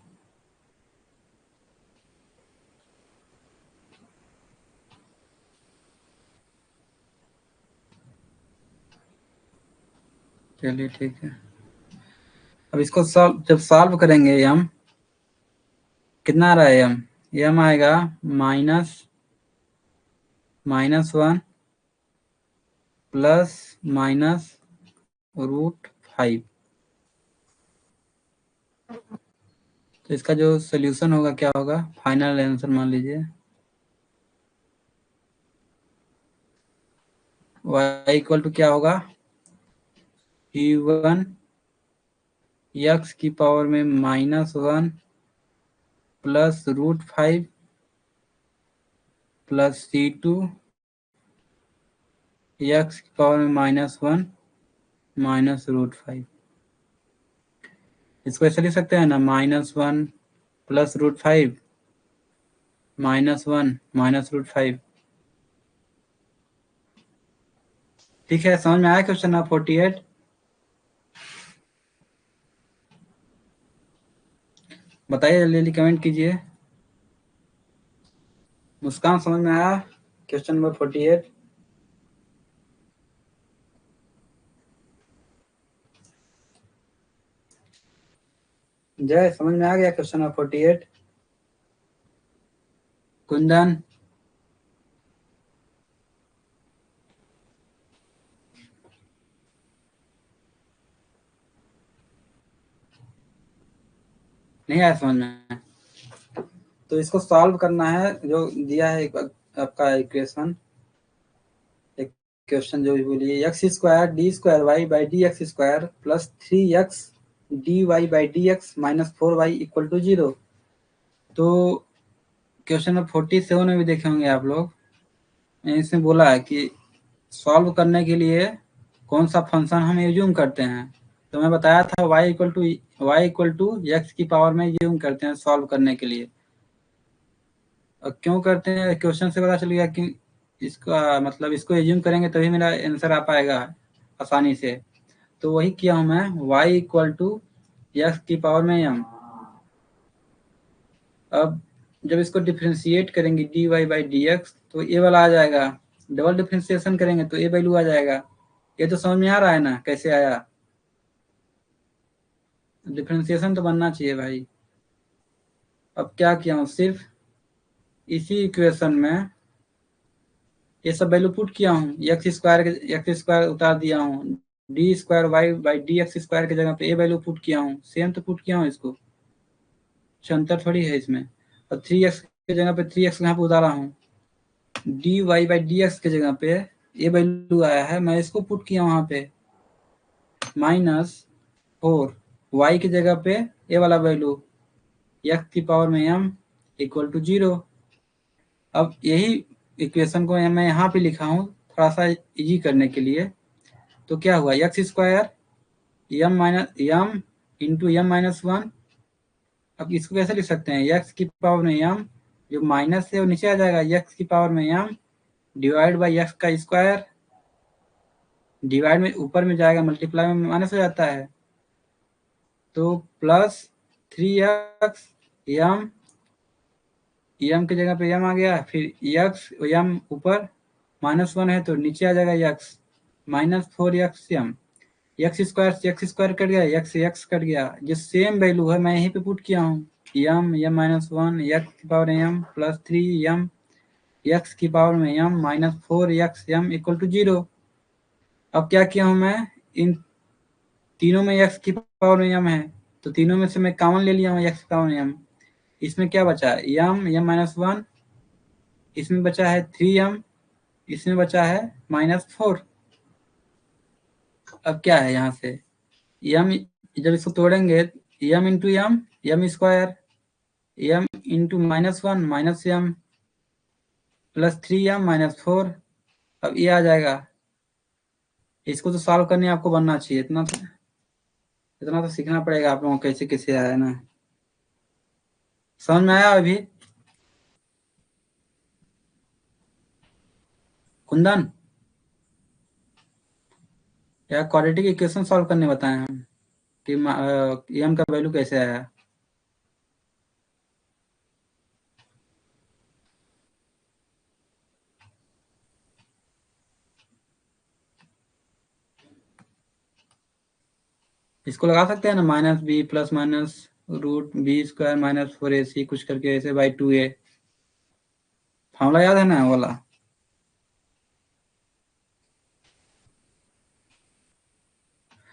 चलिए ठीक है, अब इसको जब सॉल्व करेंगे हम, कितना आ रहा है m आएगा -1 प्लस -√5। तो इसका जो सोल्यूशन होगा क्या होगा, फाइनल आंसर मान लीजिए, y इक्वल टू क्या होगा, c1 x की पावर में -1 प्लस √5 प्लस c2 x की पावर में -1 -√5। इसको ऐसे लिख सकते हैं ना, -1 प्लस √5 -1 -√5। ठीक है, समझ में आया क्वेश्चन नंबर 48? बताइए, जल्दी जल्दी कमेंट कीजिए। मुस्कान, समझ में आया क्वेश्चन नंबर 48? जय, समझ में आ गया क्वेश्चन नंबर 48? कुंदन, नहीं आया समझ में? तो इसको सॉल्व करना है, जो दिया है आपका इक्वेशन, एक क्वेश्चन जो भी बोलिए, x square d square y by d x square plus 3x d y by d x minus 4y equal to 0। तो क्वेश्चन नंबर 47 में भी देखे होंगे आप लोग, इसमें बोला है कि सॉल्व करने के लिए कौन सा फंक्शन हम यूज करते हैं। तो मैं बताया था y इक्वल टू एक्स की पावर में यूज करते हैं सॉल्व करने के लिए। और क्यों करते हैं, क्वेश्चन से पता चल गया कि इसका मतलब इसको एज्यूम करेंगे तभी मेरा आंसर आ पाएगा आसानी से। तो वही किया हूं मैं, y इक्वल टू एक्स की पावर में m। अब जब इसको डिफ्रेंशिएट करेंगे dy बाई डी एक्स तो ये वाला आ जाएगा, डबल डिफ्रेंशिएशन करेंगे तो ये वैल्यू आ जाएगा। ये तो समझ में आ रहा है ना कैसे आया, डिफ्रेंशिएशन तो बनना चाहिए भाई। अब क्या किया हूँ, सिर्फ इसी इक्वेशन में ये सब वैल्यू पुट किया हूँ, एक्स स्क्वायर उतार दिया हूँ, d square y by d x square की जगह पे ये वैल्यू पुट किया हूँ, सेम तो पुट किया हूँ इसको, अंतर थोड़ी है इसमें। और 3x की जगह पे 3x यहाँ पे उतारा हूँ, d y by d x की जगह पे ये वैल्यू आया है, मैं इसको पुट किया वहाँ पे -4, y की जगह पे ये वाला वैल्यू x की पावर में m इक्वल टू 0। अब यही इक्वेशन को मैं यहाँ पे लिखा हूँ थोड़ा सा इजी करने के लिए। तो क्या हुआ, x square m into m minus 1। अब इसको कैसे लिख सकते हैं, x की पावर में m, जो माइनस है वो नीचे आ जाएगा, x की पावर में m डिवाइड बाई एक्स का स्क्वायर, डिवाइड में ऊपर में जाएगा, मल्टीप्लाई में माइनस हो जाता है, तो प्लस 3x m की जगह पे m आ गया, फिर x m ऊपर -1 है तो नीचे आ जाएगा x -4x m, x square से एक्स स्क्वायर कट गया, x कट गया, जो सेम वैल्यू है मैं यहीं पे पुट किया हूँ, m -1 x की पावर m प्लस 3m x की पावर में m -4x m equal to 0। अब क्या किया हूँ मैं, इन तीनों में x की पावर में m है तो तीनों में से मैं कॉमन ले लिया हूँ x की पावर में m। इसमें क्या बचा, m-1, इसमें बचा है 3m, इसमें बचा है -4। अब क्या है यहाँ से, m जब इसको तोड़ेंगे m into m square, m into -1 -m plus 3m -4। अब ये आ जाएगा, इसको तो सॉल्व करने आपको बनना चाहिए, इतना तो सीखना पड़ेगा आप लोगों को कैसे कैसे आया ना। समझ में आया अभी कुंदन, या क्वाड्रेटिक इक्वेशन सॉल्व करने बताए हम कि m का वैल्यू कैसे आया। इसको लगा सकते हैं ना, -b plus minus root B square -4ac कुछ करके ऐसे बाई 2a, फॉर्मूला याद है ना वाला।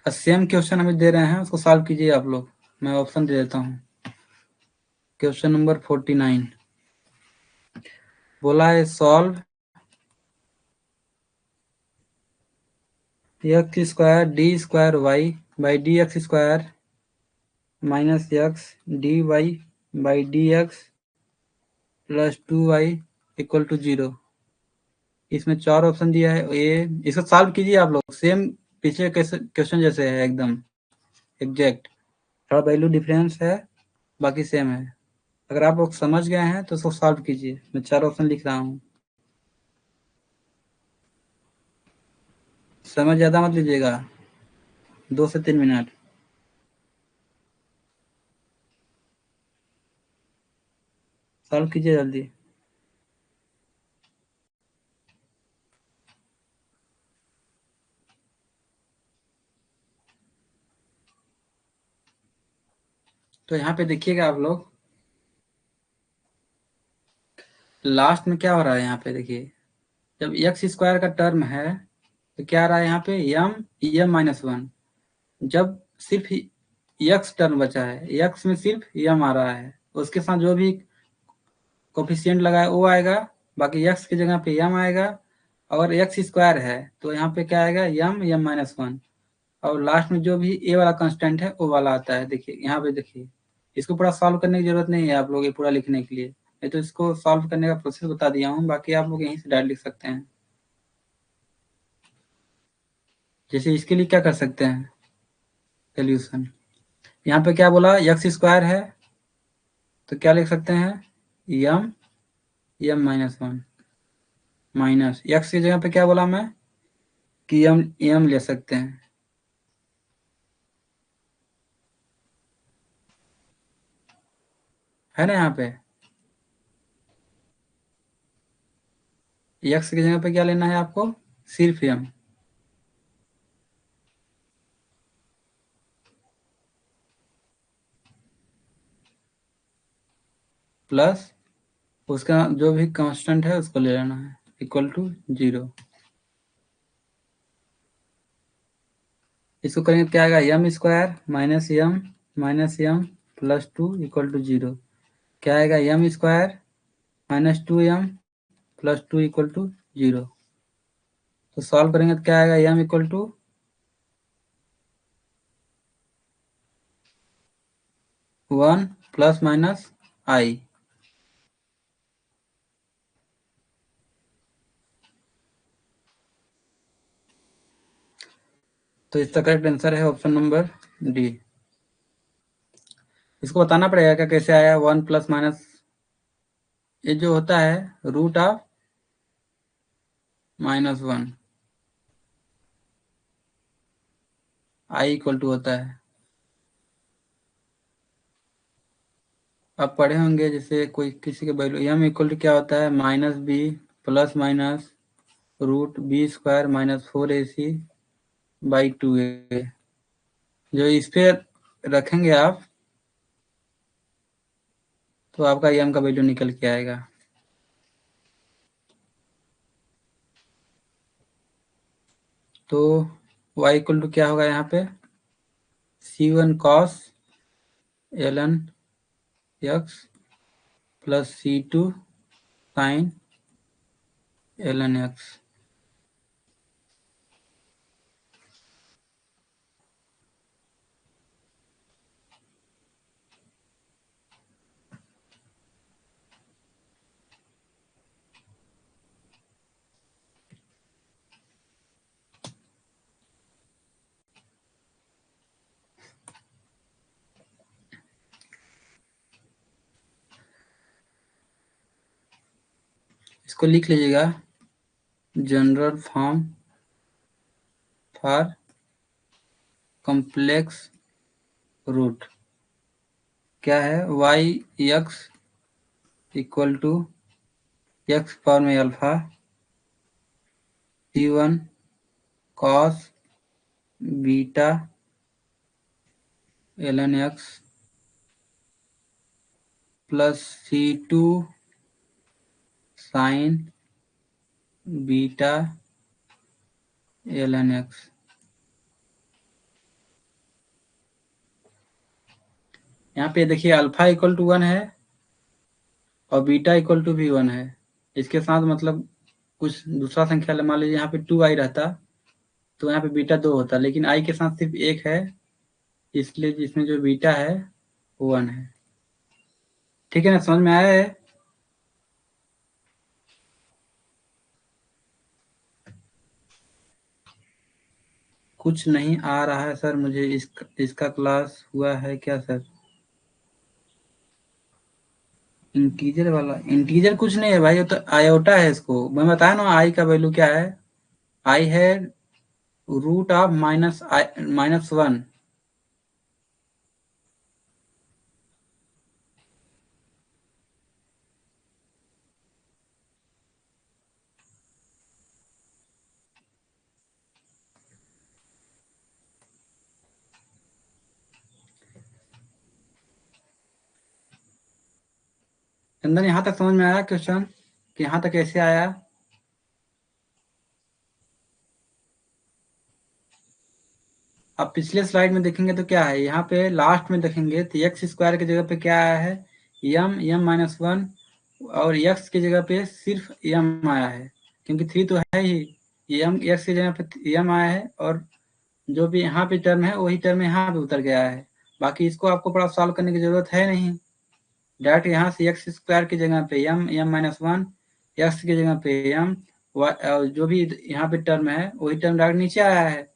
सेम क्वेश्चन हमें दे रहे हैं, उसको सॉल्व कीजिए आप लोग, मैं ऑप्शन दे देता हूँ। क्वेश्चन नंबर 49 बोला है, solve x square d square y by d x square minus x d y by d x plus 2y equal to 0। इसमें 4 ऑप्शन दिया है, ये इसको सॉल्व कीजिए आप लोग, सेम पिछले क्वेश्चन जैसे है एकदम एग्जैक्ट, थोड़ा वैल्यू डिफरेंस है, बाकी सेम है। अगर आप लोग समझ गए हैं तो उसको सॉल्व कीजिए, मैं 4 ऑप्शन लिख रहा हूँ, समय ज़्यादा मत लीजिएगा, 2 से 3 मिनट। सॉल्व कीजिए जल्दी। तो यहाँ पे देखिएगा आप लोग, लास्ट में क्या हो रहा है यहाँ पे देखिए, जब एक्स स्क्वायर का टर्म है तो क्या आ रहा है यहाँ पे, m-1। जब सिर्फ एक्स टर्म बचा है, एक्स में सिर्फ m आ रहा है, उसके साथ जो भी कोफिशिएंट लगाए वो आएगा, बाकी x की जगह पे m आएगा, और x स्क्वायर है तो यहाँ पे क्या आएगा m माइनस 1, और लास्ट में जो भी a वाला कांस्टेंट है वो वाला आता है। देखिए यहाँ पे, देखिए इसको पूरा सॉल्व करने की जरूरत नहीं है आप लोग ये पूरा लिखने के लिए, मैं तो इसको सॉल्व करने का प्रोसेस बता दिया हूँ, बाकी आप लोग यहीं से डायरेक्ट लिख सकते हैं। जैसे इसके लिए क्या कर सकते हैं सोल्यूशन, यहाँ पे क्या बोला x स्क्वायर है तो क्या लिख सकते हैं m माइनस 1 माइनस x की जगह पे क्या बोला मैं कि m ले सकते हैं, है ना। यहाँ पे x की जगह पे क्या लेना है आपको, सिर्फ m, प्लस उसका जो भी कांस्टेंट है उसको ले लेना है इक्वल टू 0। इसको करेंगे तो क्या आएगा m square minus m plus 2 equal to 0। क्या आएगा m square minus 2m plus 2 equal to 0। तो सॉल्व करेंगे तो क्या आएगा m equal to 1 plus minus i। तो इसका करेक्ट आंसर है ऑप्शन नंबर डी। इसको बताना पड़ेगा क्या कैसे आया 1 प्लस माइनस, ये जो होता है root of -1 i equal to होता है। आप पढ़े होंगे जैसे कोई किसी के वैल्यू m इक्वल टू क्या होता है -b plus minus root B square minus 4ac by 2a। जो इस पे रखेंगे आप तो आपका m का वैल्यू निकल के आएगा। तो y इक्वल टू क्या होगा यहाँ पे c1 cos ln x plus c2 sin ln x। इसको लिख लीजिएगा general form for complex root क्या है y x equal to x power में alpha c1 cos beta ln x plus c2 sin beta ln x। यहाँ पे देखिए alpha equal to 1 है और बीटा इक्वल टू भी 1 है। इसके साथ मतलब कुछ दूसरा संख्या मान लीजिए यहाँ पे 2i रहता तो यहाँ पे बीटा 2 होता, लेकिन i के साथ सिर्फ 1 है, इसलिए जिसमें जो बीटा है 1 है। ठीक है ना, समझ में आया है। कुछ नहीं आ रहा है सर मुझे, इसका क्लास हुआ है क्या सर। इंटीजर वाला, इंटीजर कुछ नहीं है भाई, वो तो आयोटा है। इसको मैं बताया ना आई का वैल्यू क्या है, आई है रूट ऑफ -1। चंदन यहाँ तक समझ में आया क्वेश्चन कि यहाँ तक कैसे आया। अब पिछले स्लाइड में देखेंगे तो क्या है, यहाँ पे लास्ट में देखेंगे तो एक्स स्क्वायर की जगह पे क्या आया है m माइनस 1 और x की जगह पे सिर्फ m आया है, क्योंकि 3 तो है ही, m x की जगह पे m आया है, और जो भी यहाँ पे टर्म है वही टर्म यहाँ पे उतर गया है। बाकी इसको आपको बड़ा सॉल्व करने की जरूरत है नहीं, डायरेक्ट यहाँ से एक्स स्क्वायर की जगह पे m माइनस वन, एक्स की जगह पे m, जो भी यहाँ पे टर्म है वही टर्म डायरेक्ट नीचे आया है।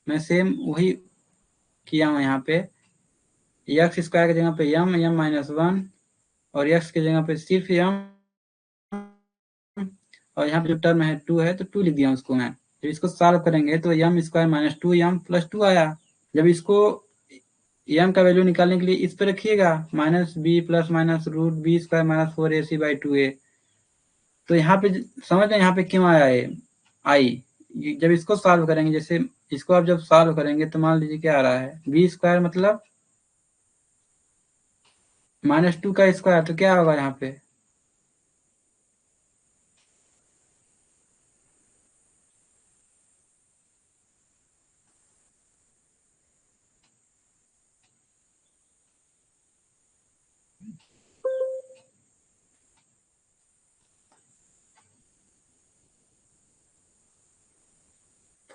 मैं सेम वही किया हूँ यहाँ पे, एक्स स्क्वायर की जगह पे m माइनस वन, और x की जगह पे सिर्फ m, और यहाँ पे जो टर्म है 2 है तो 2 लिख दिया उसको मैं। जब इसको सॉल्व करेंगे तो m square minus 2m plus 2 आया। जब इसको m का वैल्यू निकालने के लिए इस पे रखिएगा, minus B plus minus root B square minus 4ac/2a। तो यहाँ पे समझ रहे हैं यहाँ पे क्यों आया है आई। जब इसको सॉल्व करेंगे, जैसे इसको आप जब सॉल्व करेंगे तो मान लीजिए क्या आ रहा है, बी स्क्वायर मतलब माइनस 2 का स्क्वायर, तो क्या होगा यहाँ पे,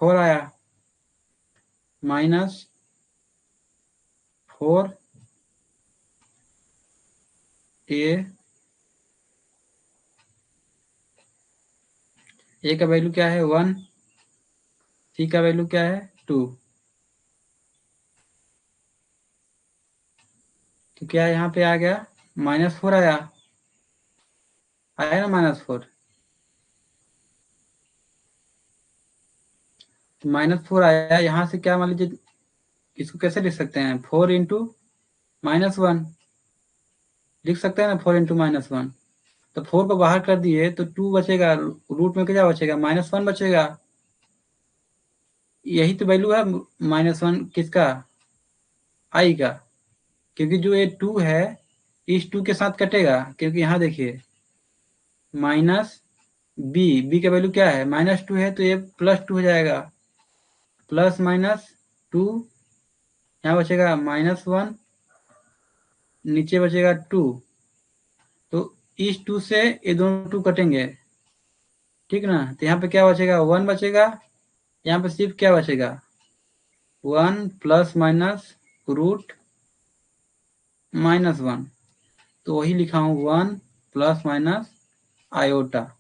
फोर आया, माइनस 4a, ए का वैल्यू क्या है 1, सी का वैल्यू क्या है 2, तो क्या यहाँ पे आ गया -4 आया, आया ना -4, तो -4 आया। यहाँ से क्या मान लीजिए, इसको कैसे लिख सकते हैं, 4 इंटू -1 लिख सकते हैं ना, 4 इंटू -1। तो 4 को बाहर कर दिए तो 2 बचेगा, रूट में क्या बचेगा, -1 बचेगा। यही तो वैल्यू है -1 किसका, आई का, क्योंकि जो ये 2 है इस 2 के साथ कटेगा, क्योंकि यहाँ देखिए माइनस बी का वैल्यू क्या है -2 है, तो ये +2 हो जाएगा, प्लस माइनस 2, यहाँ बचेगा -1, नीचे बचेगा 2, तो इस 2 से ये दोनों 2 कटेंगे, ठीक ना। तो यहाँ पे क्या बचेगा, 1 बचेगा, यहाँ पे सिर्फ क्या बचेगा 1 प्लस माइनस रूट -1, तो वही लिखा हूँ 1 प्लस माइनस आयोटा।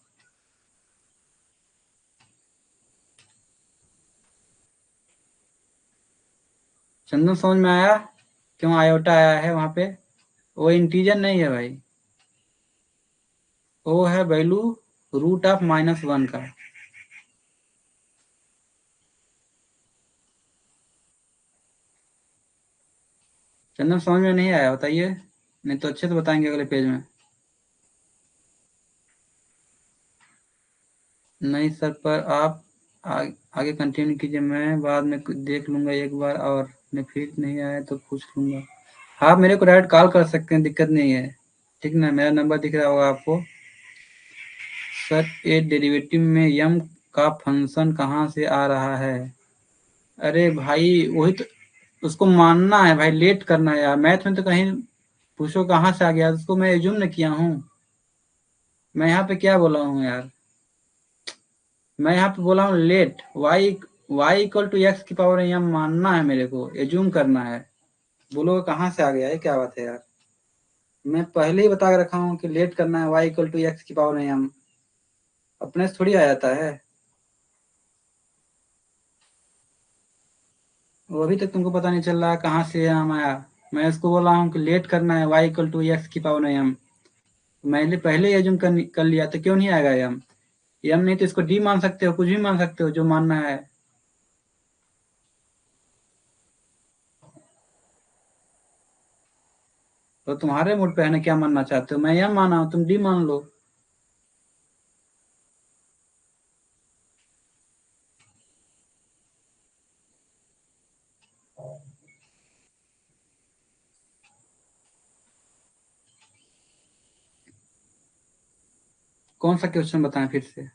चंदन समझ में आया क्यों आयोटा आया है वहां पे, वो इंटीजर नहीं है भाई, वो है वैल्यू रूट ऑफ -1 का। चंदन समझ में नहीं आया बताइए, नहीं तो अच्छे से बताएंगे अगले पेज में। नहीं सर, पर आप आगे कंटिन्यू कीजिए, मैं बाद में देख लूंगा एक बार, और मैं फिर नहीं आया तो पूछ लूंगा। आप मेरे को डायरेक्ट कॉल कर सकते हैं, दिक्कत नहीं है, ठीक ना, मेरा नंबर दिख रहा होगा आपको। सर ए डेरिवेटिव में यम का फंक्शन कहाँ से आ रहा है, अरे भाई वही तो, उसको मानना है भाई, लेट करना है यार, मैथ में तो कहीं पूछो कहाँ से आ गया, उसको मैं एज्यूम न किया हूँ। मैं यहाँ पे क्या बोला हूँ यार, मैं यहाँ पे बोला हूँ let, y equal to x की पावर यहाँ मानना है, मेरे को एज्यूम करना है। बोलोगे कहाँ से आ गया, ये क्या बात है यार, मैं पहले ही बता के रखा हूँ कि लेट करना है, y इक्वल टू एक्स की पावर यहाँ अपने से थोड़ी आ जाता है, वो अभी तक तुमको पता नहीं चल रहा कहाँ से यहाँ आया। मैं इसको बोला हूँ कि लेट करना है, y इक्वल टू एक्स की पावर एम, मैंने पहले ही एज्यूम कर लिया, तो क्यों नहीं आएगा एम नहीं तो इसको डी मान सकते हो, कुछ भी मान सकते हो जो मानना है। तो तुम्हारे मूड पे है ना, क्या मानना चाहते हो, मैं एम माना हूं, तुम डी मान लो। कौन सा क्वेश्चन बताएं फिर से।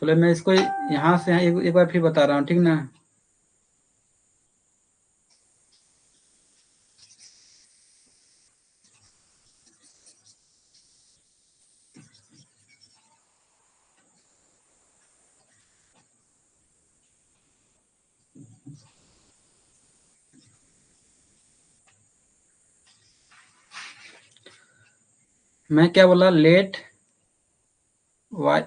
चलो मैं इसको यहाँ से एक बार फिर बता रहा हूँ, ठीक ना। मैं क्या बोला, let y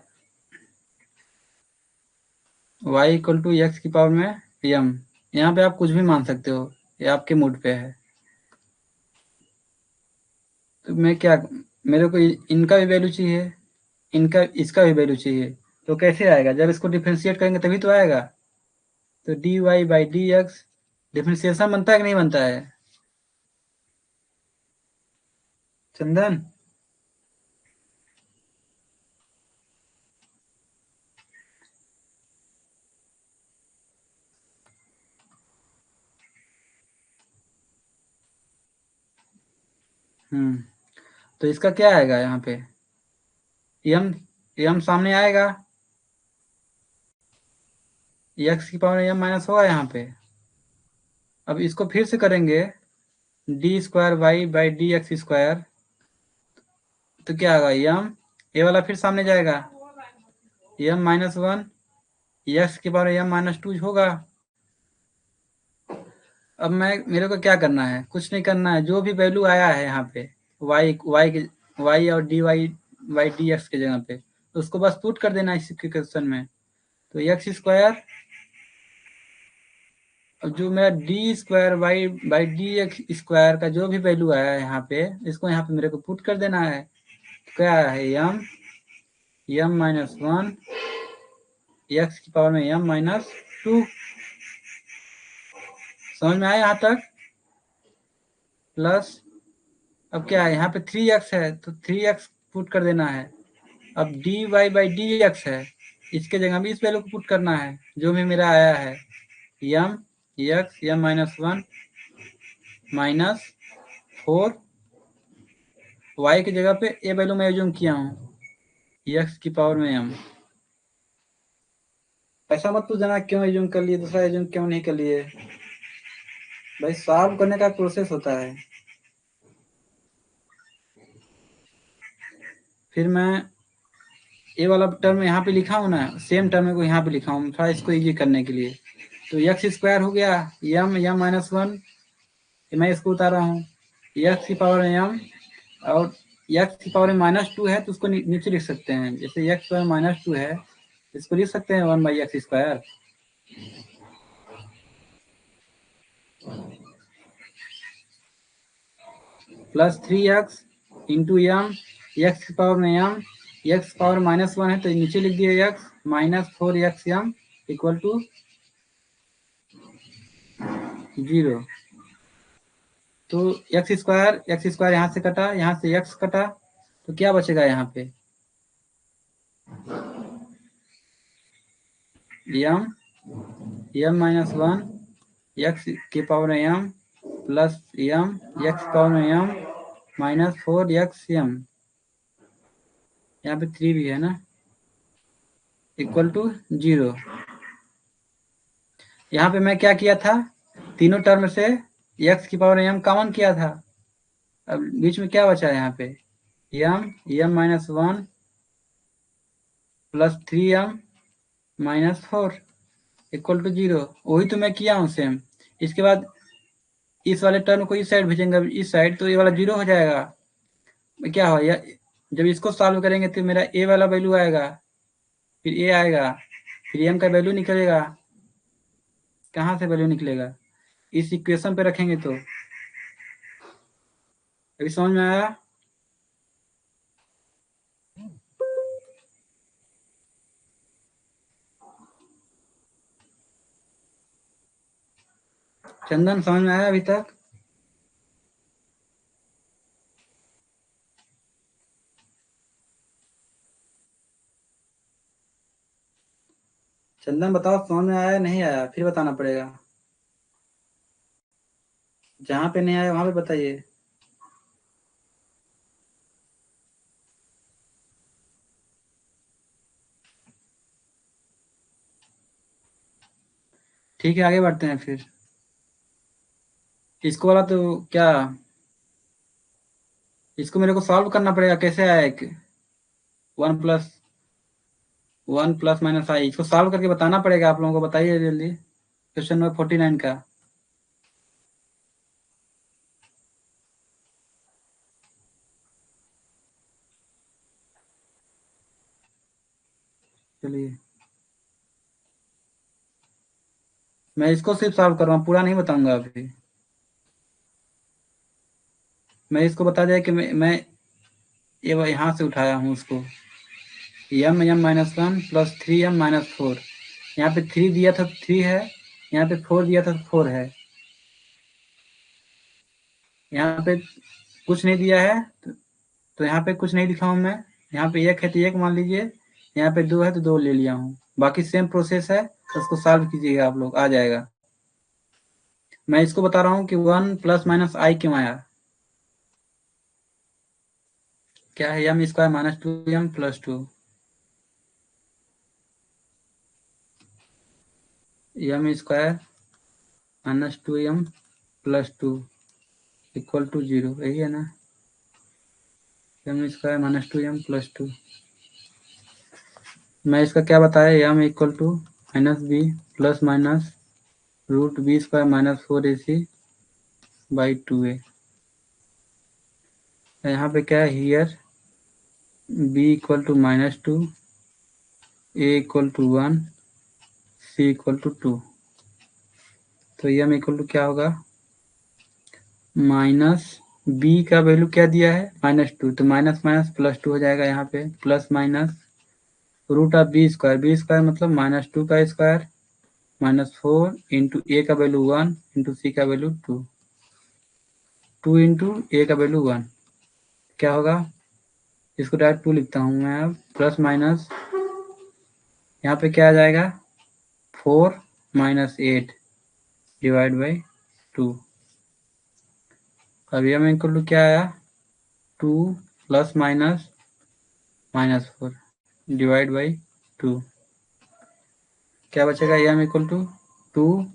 y equal to x की पावर में यम। यहाँ पे आप कुछ भी मान सकते हो, ये आपके मूड पे है। तो मैं क्या, मेरे को इनका भी वैल्यू चाहिए, इनका इसका भी वैल्यू चाहिए। तो कैसे आएगा, जब इसको डिफ्रेंशिएट करेंगे तभी तो आएगा। तो d y by d x differentiation बनता है कि नहीं बनता है चंदन? तो इसका क्या आएगा यहाँ पे, यम यम सामने आएगा, एक्स की पावर यम माइनस होगा यहाँ पे। अब इसको फिर से करेंगे, d square y by d x square, तो क्या होगा, यम ये वाला फिर सामने जाएगा, यम माइनस वन एक्स की पावर यम माइनस टू होगा। अब मेरे को क्या करना है, कुछ नहीं करना है, जो भी वैल्यू आया है यहाँ पे वाई और d y by d x के जगह पे, तो उसको बस पुट कर देना इस इक्वेशन में। तो एक्स स्क्वायर, अब जो मेरा d square y by d x square का जो भी वैल्यू आया है यहाँ पे, इसको यहाँ पे मेरे को पुट कर देना है। तो क्या आया है, यम माइनस वन एक्स की पावर में यम माइनस टू। समझ में आया यहाँ तक? प्लस अब क्या है, यहाँ पे 3x है तो 3x पुट कर देना है। अब d y by d x है, इसके जगह भी इस वैल्यू को पुट करना है जो भी मेरा आया है, m x m minus one minus four, y की जगह पे ए वैल्यू मैं एज्यूम किया हूँ एक्स की पावर में यम। ऐसा मत पूछना क्यों एज्यूम कर लिए, दूसरा एज्यूम क्यों नहीं कर लिए, भाई सॉल्व करने का प्रोसेस होता है। फिर मैं ये वाला टर्म यहाँ पे लिखा हूँ ना, सेम टर्म को यहाँ पे लिखा हूँ थोड़ा इसको इजी करने के लिए। तो एक्स स्क्वायर हो गया, यम यम माइनस वन, मैं इसको उतारा हूँ, एक्स की पावर में यम, और एक्स की पावर में माइनस टू है तो उसको नीचे लिख सकते हैं, जैसे एक्स पावर माइनस टू है, इसको लिख सकते हैं one by x square plus three x into m x की पावर में m, x power minus one है तो नीचे लिख दिया x minus four x m equal to 0। तो एक्स स्क्वायर यहाँ से कटा, यहाँ से एक्स कटा, तो क्या बचेगा यहाँ पे, यम माइनस वन एक्स के पावर में यम प्लस यम एक्स पावर में यम माइनस फोर एक्स यम, यहाँ पे 3 भी है ना, इक्वल टू 0। यहाँ पे मैं क्या किया था, तीनों टर्म से एक्स की पावर एम कॉमन किया था, अब बीच में क्या बचा है यहाँ पे, m minus one plus three m minus four equal to 0। वही तो मैं किया हूँ सेम। इसके बाद इस वाले टर्म को इस साइड भेजेंगे इस साइड, तो ये वाला 0 हो जाएगा। क्या हो, जब इसको सॉल्व करेंगे तो मेरा ए वाला वैल्यू आएगा, फिर ए आएगा, फिर एम का वैल्यू निकलेगा। कहाँ से वैल्यू निकलेगा, इस इक्वेशन पे रखेंगे तो। अभी समझ में आया? चंदन समझ में आया अभी तक? चंदन बताओ समझ में आया नहीं आया, फिर बताना पड़ेगा। जहाँ पे नहीं आया वहां पे बताइए। ठीक है, आगे बढ़ते हैं फिर। इसको वाला तो क्या, इसको मेरे को सॉल्व करना पड़ेगा, कैसे आया एक 1 + 1 + -i, इसको सॉल्व करके बताना पड़ेगा आप लोगों को। बताइए जल्दी, क्वेश्चन नंबर 49 का। चलिए, मैं इसको सिर्फ सॉल्व कर रहा हूँ, पूरा नहीं बताऊंगा अभी। मैं इसको बता दिया कि मैं ये यहाँ से उठाया हूँ उसको, m(m−1) + 3m−4। यहाँ पे 3 दिया था, 3 है। यहाँ पे 4 दिया था, 4 है। यहाँ पे कुछ नहीं दिया है, तो यहाँ पे कुछ नहीं लिखा हूँ मैं। यहाँ पे 1 है तो 1 मान लीजिए, यहाँ पे 2 है तो 2 ले लिया हूँ। बाकी सेम प्रोसेस है, तो उसको सॉल्व कीजिएगा आप लोग, आ जाएगा। मैं इसको बता रहा हूँ कि 1 ± i क्यों आया। क्या है, m² - 2m + 2। m² - 2m + 2 = 0, यही है ना। m² - 2m + 2। मैं इसका क्या बताया, m = -b ± √b² - 4ac/2a। यहाँ पे क्या है, हियर b = -2, a = 1, c = 2। तो m = क्या होगा, माइनस b का वैल्यू क्या दिया है, -2, तो माइनस माइनस +2 हो जाएगा। यहाँ पे प्लस माइनस √b², b² मतलब -2 का स्क्वायर -4 इंटू a का वैल्यू 1 इंटू c का वैल्यू 2, 2 इंटू a का वैल्यू 1, क्या होगा, इसको डायरेक्ट 2 लिखता हूँ मैं अब, प्लस माइनस यहाँ पे क्या आ जाएगा, 4 - 8 / 2। अब m = क्या आया, 2 + -4 / 2। क्या बचेगा, m = 2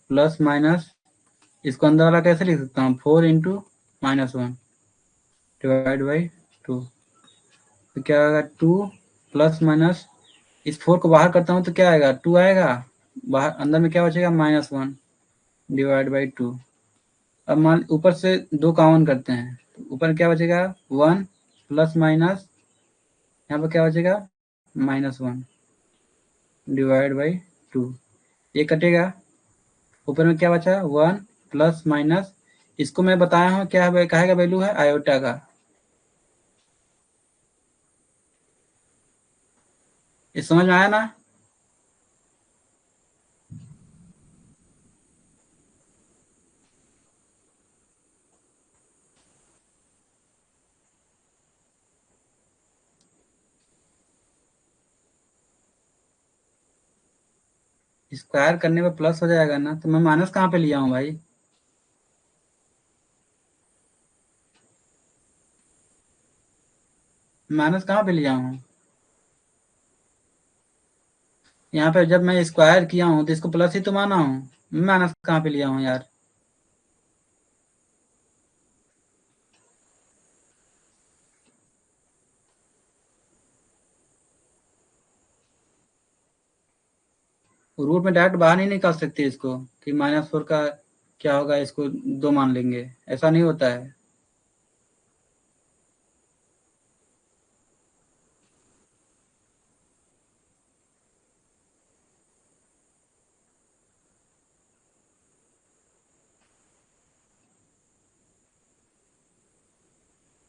± इसको अंदर वाला कैसे लिख सकता हूँ, 4 इंटू -1 / 2। तो क्या आएगा, 2 ± इस 4 को बाहर करता हूँ तो क्या आएगा, 2 आएगा। बाहर अंदर में क्या बचेगा, -1 / 2। अब मान ऊपर से 2 कॉमन करते हैं, तो ऊपर क्या बचेगा, 1 ± यहाँ पर क्या बचेगा, -1 / 2। ये कटेगा, ऊपर में क्या बचा, 1 ± इसको मैं बताया हूँ क्या है, काहे का वैल्यू है, आयोटा का। ये समझ में आया ना। स्क्वायर करने पे प्लस हो जाएगा ना, तो मैं माइनस कहाँ पे लिया हूँ भाई। माइनस कहाँ पे लिया हूँ, यहाँ पे जब मैं स्क्वायर किया हूँ तो इसको प्लस ही तो माना हूँ, माइनस कहाँ पे लिया हूँ यार। रूट में डायरेक्ट बाहर नहीं निकाल सकते इसको कि -4 का क्या होगा, इसको 2 मान लेंगे, ऐसा नहीं होता है।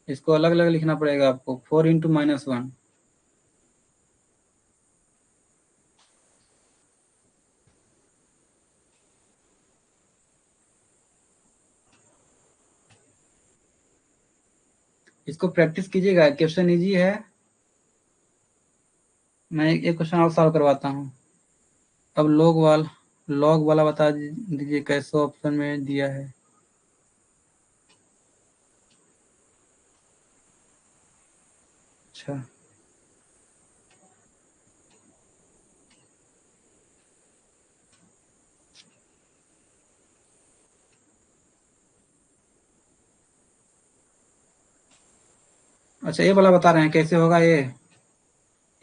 इसको अलग अलग लिखना पड़ेगा आपको, 4 इंटू -1। इसको प्रैक्टिस कीजिएगा, क्वेश्चन इजी है। मैं एक क्वेश्चन और सॉल्व करवाता हूँ। अब लॉग वाला बता दीजिए कैसे ऑप्शन में दिया है। अच्छा, अच्छा ये वाला बता रहे हैं कैसे होगा ये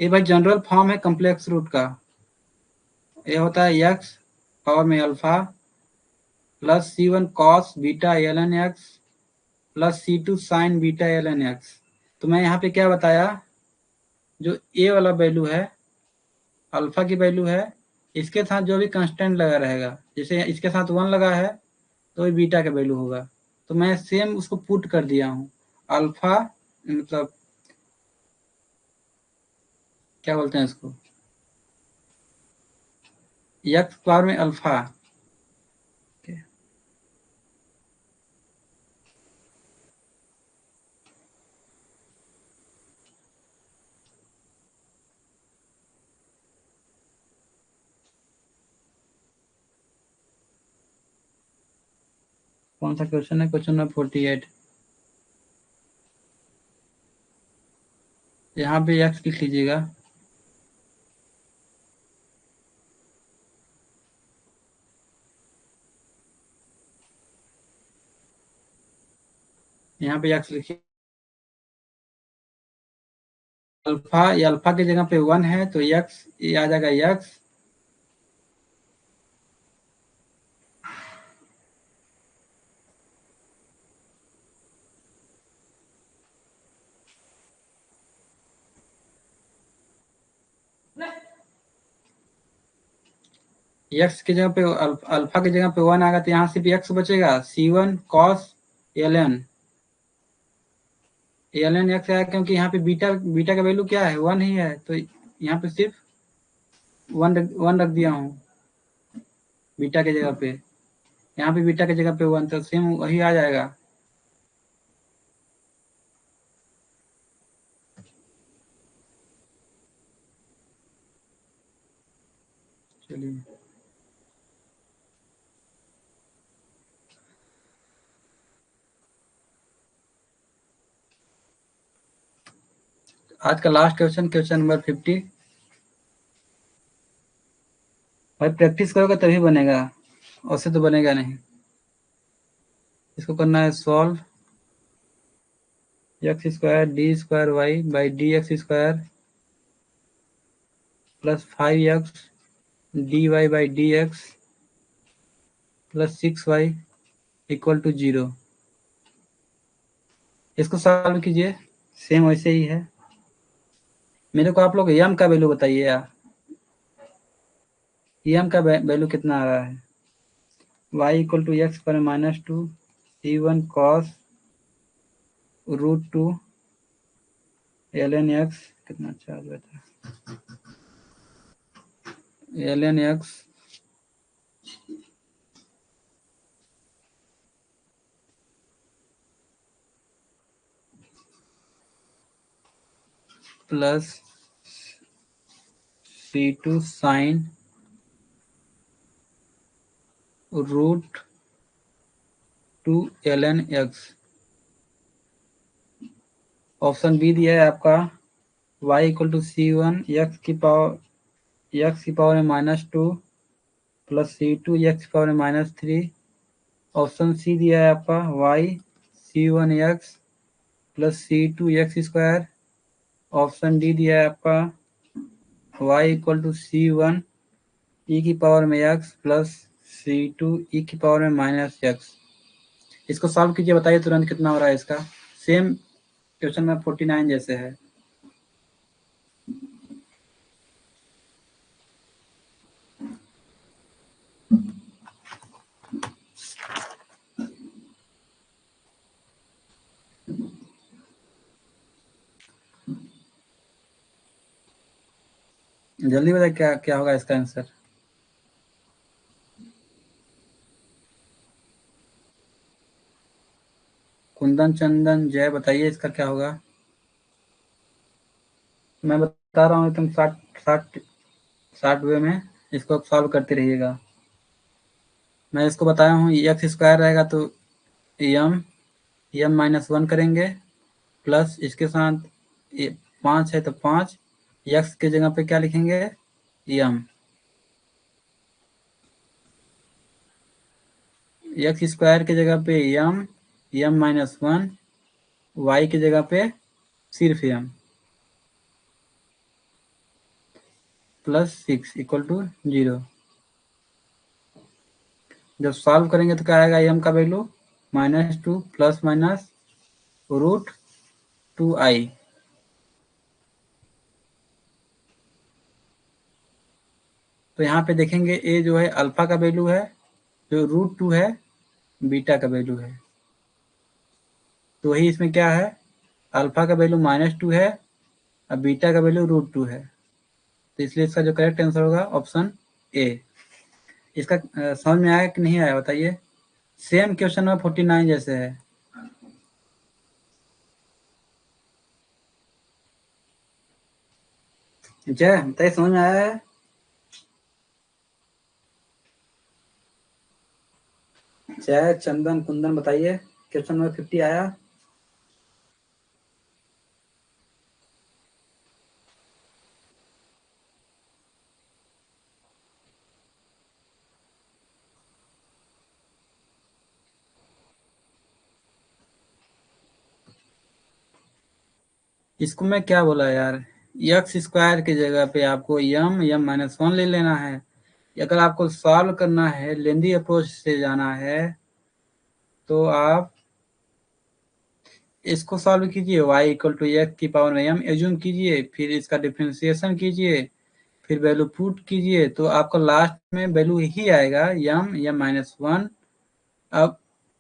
भाई जनरल फॉर्म है कॉम्प्लेक्स रूट का। ये होता है x पावर में alpha plus C1 cos beta ln x plus C2 sign beta ln x। तो मैं यहाँ पे क्या बताया, जो a वाला वैल्यू है अल्फा की वैल्यू है, इसके साथ जो भी कांस्टेंट लगा रहेगा, जैसे इसके साथ 1 लगा है तो ये बीटा का वैल्यू होगा। तो मैं सेम उसको पुट कर दिया हूँ, अल्फा मतलब क्या बोलते हैं इसको, x पावर में अल्फा। कौन सा क्वेश्चन है, क्वेश्चन नंबर 48। यहाँ पे x लिख लीजिएगा। यहाँ पे x लिखिए, अल्फा, ये अल्फा की जगह पे 1 है तो x ये आ जाएगा x x की जगह पे अल्फा की जगह पे 1 आएगा तो यहाँ सिर्फ x बचेगा, C1 cos ln x आया, क्योंकि यहाँ पे बीटा बीटा का वैल्यू क्या है 1 ही है, तो यहाँ पे सिर्फ 1 रख दिया हूँ बीटा की जगह पे। यहाँ पे बीटा की जगह पे 1, तो सेम वही आ जाएगा। चलिए आज का लास्ट क्वेश्चन, क्वेश्चन नंबर 50। भाई प्रैक्टिस करोगे तभी बनेगा, उससे तो बनेगा नहीं। इसको करना है solve, x square d square y by d x square plus 5x d y by d x plus 6y equal to 0। इसको सॉल्व कीजिए, सेम वैसे ही है। मेरे को आप लोग यम का वैल्यू बताइए यार, यम का वैल्यू कितना आ रहा है। y इक्वल टू एक्स पर -2 C1 cos √2 ln x, कितना अच्छा आ जाता है ln x plus C2 sine √2 ln x। Option B दिया है आपका y equal to C1 x की पावर में -2 प्लस C2 x की पावर में -3। ऑप्शन सी दिया है आपका y C1x plus C2 x square. Option D दिया है आपका y equal to C1 e की पावर में x प्लस C2 e की पावर में -x। इसको सॉल्व कीजिए, बताइए तुरंत कितना हो रहा है इसका। सेम क्वेश्चन में 49 जैसे है। जल्दी बताइए क्या क्या होगा इसका आंसर। कुंदन चंदन जय, बताइए इसका क्या होगा। मैं बता रहा हूँ एकदम शार्ट शार्ट वे में, इसको सॉल्व करते रहिएगा। मैं इसको बताया हूँ एक्स स्क्वायर रहेगा तो यम -1 करेंगे, प्लस इसके साथ 5 है तो 5, एक्स की जगह पे क्या लिखेंगे यम, एक्स स्क्वायर की जगह पे यम -1, वाई की जगह पे सिर्फ m प्लस 6 इक्वल टू 0। जब सॉल्व करेंगे तो क्या आएगा m का वैल्यू -2 प्लस माइनस √2i। तो यहाँ पे देखेंगे a जो है अल्फा का वैल्यू है, जो √2 है बीटा का वैल्यू है। तो वही इसमें क्या है, अल्फा का वैल्यू -2 है और बीटा का वैल्यू √2 है। तो इसलिए इसका जो करेक्ट आंसर होगा ऑप्शन ए। इसका समझ में आया कि नहीं आया बताइए। सेम क्वेश्चन नंबर 49 जैसे है। जय बताइए, समझ में आया है? जय चंदन कुंदन बताइए, क्वेश्चन नंबर 50 आया? इसको मैं क्या बोला यार, एक्स स्क्वायर की जगह पे आपको m-1 ले लेना है। अगर आपको सॉल्व करना है, लेंदी अप्रोच से जाना है, तो आप इसको सॉल्व कीजिए, y इक्वल टू एक्स की पावर में m एज्यूम कीजिए, फिर इसका डिफ्रेंसिएशन कीजिए, फिर वैल्यू पुट कीजिए, तो आपका लास्ट में वैल्यू ही आएगा m-1। अब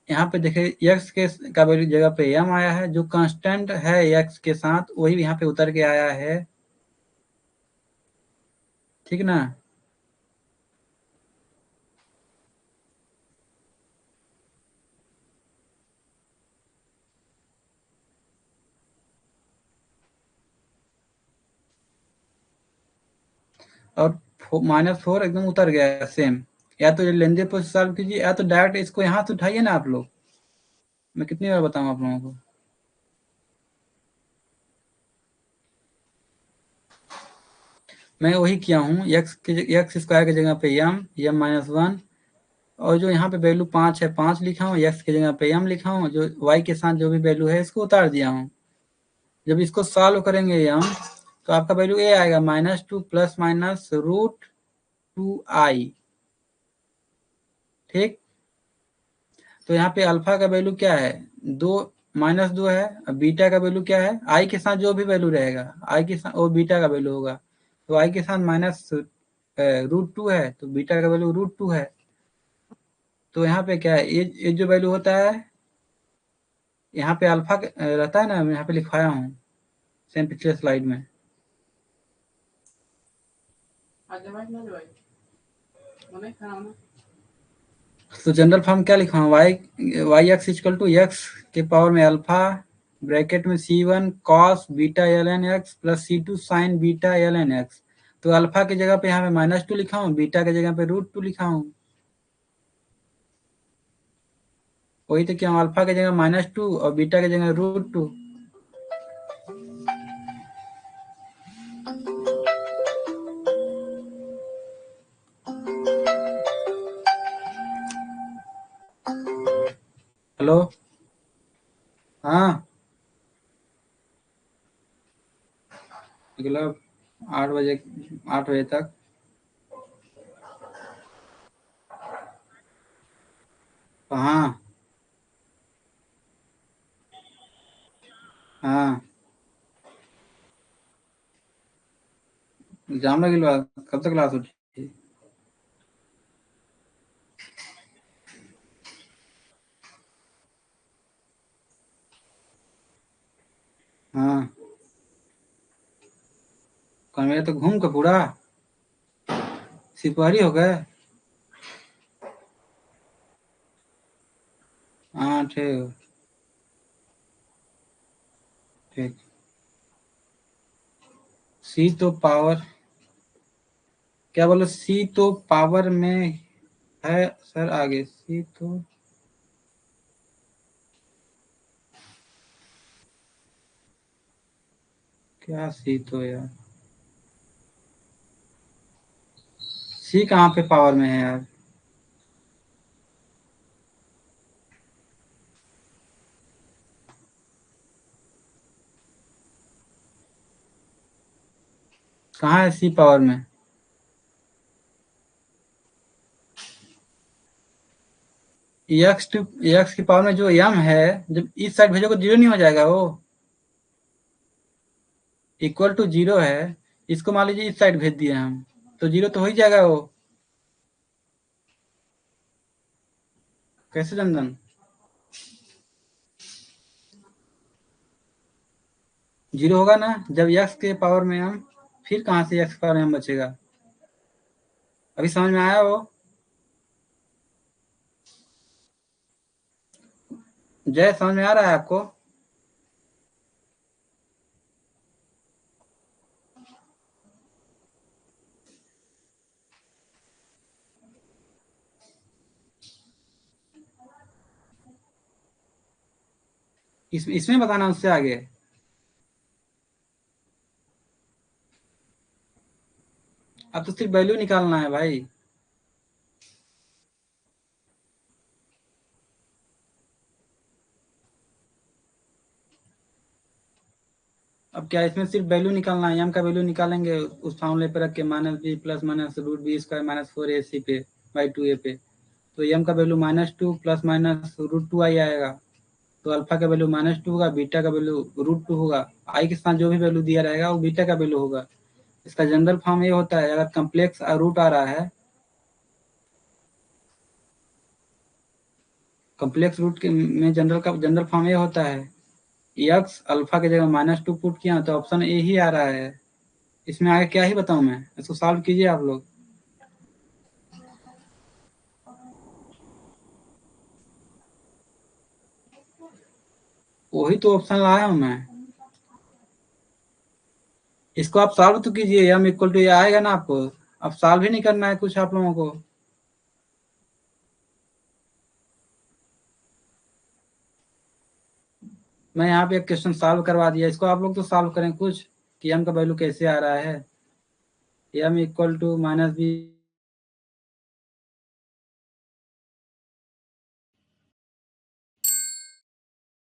यहाँ पे देखिए x के का वैल्यू जगह पे m आया है, जो कांस्टेंट है x के साथ वही यहाँ पे उतर के आया है, ठीक ना। और -4 एकदम उतर गया है सेम। या तो लेंदे पर सॉल्व कीजिए, या तो डायरेक्ट इसको यहाँ से उठाइए ना आप लोग। मैं कितनी बार बताऊँ आप लोगों को। मैं वही किया हूँ, एक्स स्क्वायर की जगह पे m-1, और जो यहाँ पे वैल्यू 5 है 5 लिखा हूँ, एक्स की जगह पे m लिखा हूँ, जो y के साथ जो भी वैल्यू है इसको उतार दिया हूँ। जब इसको सॉल्व करेंगे हम, तो आपका वैल्यू a आएगा -2 प्लस माइनस √2i। ठीक। तो यहाँ पे अल्फा का वैल्यू क्या है, 2 -2 है। अब बीटा का वैल्यू क्या है, आई के साथ जो भी वैल्यू रहेगा आई के साथ वो बीटा का वैल्यू होगा। तो आई के साथ माइनस √2 है, तो बीटा का वैल्यू √2 है। तो यहाँ पे क्या है, ये जो वैल्यू होता है, यहाँ पे अल्फा रहता है ना, मैं यहाँ पे लिखवाया हूँ सेम पिछले स्लाइड में। तो जनरल फॉर्म क्या लिखा हूँ, y x equal to x के पावर में अल्फा ब्रैकेट में c1 cos beta ln x plus c2 sin beta ln x। तो अल्फा की जगह पे यहाँ पे -2 लिखा हूँ, बीटा की जगह पे √2 लिखा हूँ। वही तो क्या, अल्फा की जगह -2 और बीटा की जगह √2। हेलो। हाँ, मतलब 8 बजे, 8 बजे तक। हाँ हाँ, एग्जाम लगे बाद कब तक क्लास होती? हाँ, कल मेरे तो घूम के पूरा सिपाही हो गए। हाँ ठीक। ठीक। सी तो पावर, क्या बोलो, सी तो पावर में है सर, आगे सी तो क्या, सी तो यार, सी कहाँ पे पावर में है यार। कहाँ है सी पावर में? एक्स की पावर में जो यम है, जब इस साइड भेजोगे जीरो नहीं हो जाएगा वो? इक्वल टू जीरो है, इसको मान लीजिए इस साइड भेज दिए हम, तो जीरो तो हो ही जाएगा वो। कैसे चंदन? जीरो होगा ना जब एक्स के पावर में हम, फिर कहाँ से एक्स पावर में हम बचेगा? अभी समझ में आया वो? जय, समझ में आ रहा है आपको? इसमें बताना उससे आगे। अब तो सिर्फ वैल्यू निकालना है भाई। अब क्या इसमें सिर्फ वैल्यू निकालना है? एम का वैल्यू निकालेंगे उस फॉर्मूले पे रख के, minus B plus minus root B square minus 4ac पे बाई 2a पे। तो एम का value -2 plus minus root 2 i आएगा। तो अल्फा का वैल्यू -2 होगा, बीटा का वैल्यू रूट 2 होगा। आई के साथ जो भी वैल्यू दिया रहेगा वो बीटा का वैल्यू होगा। इसका जनरल फॉर्म ये होता है, अगर कम्प्लेक्स रूट आ रहा है, कम्प्लेक्स रूट के में जनरल फॉर्म ये होता है, एक्स अल्फा की जगह -2 पुट किया तो ऑप्शन ए ही आ रहा है। इसमें आगे क्या ही बताऊं मैं, इसको सॉल्व कीजिए आप लोग। वही तो ऑप्शन लाया हूं मैं। इसको आप सॉल्व तो कीजिए, एम इक्वल टू ये आएगा ना आपको। अब सॉल्व ही नहीं करना है कुछ आप लोगों को। मैं यहाँ पे एक क्वेश्चन सॉल्व करवा दिया, इसको आप लोग तो सॉल्व करें कुछ, कि एम का वैल्यू कैसे आ रहा है। M equal to -b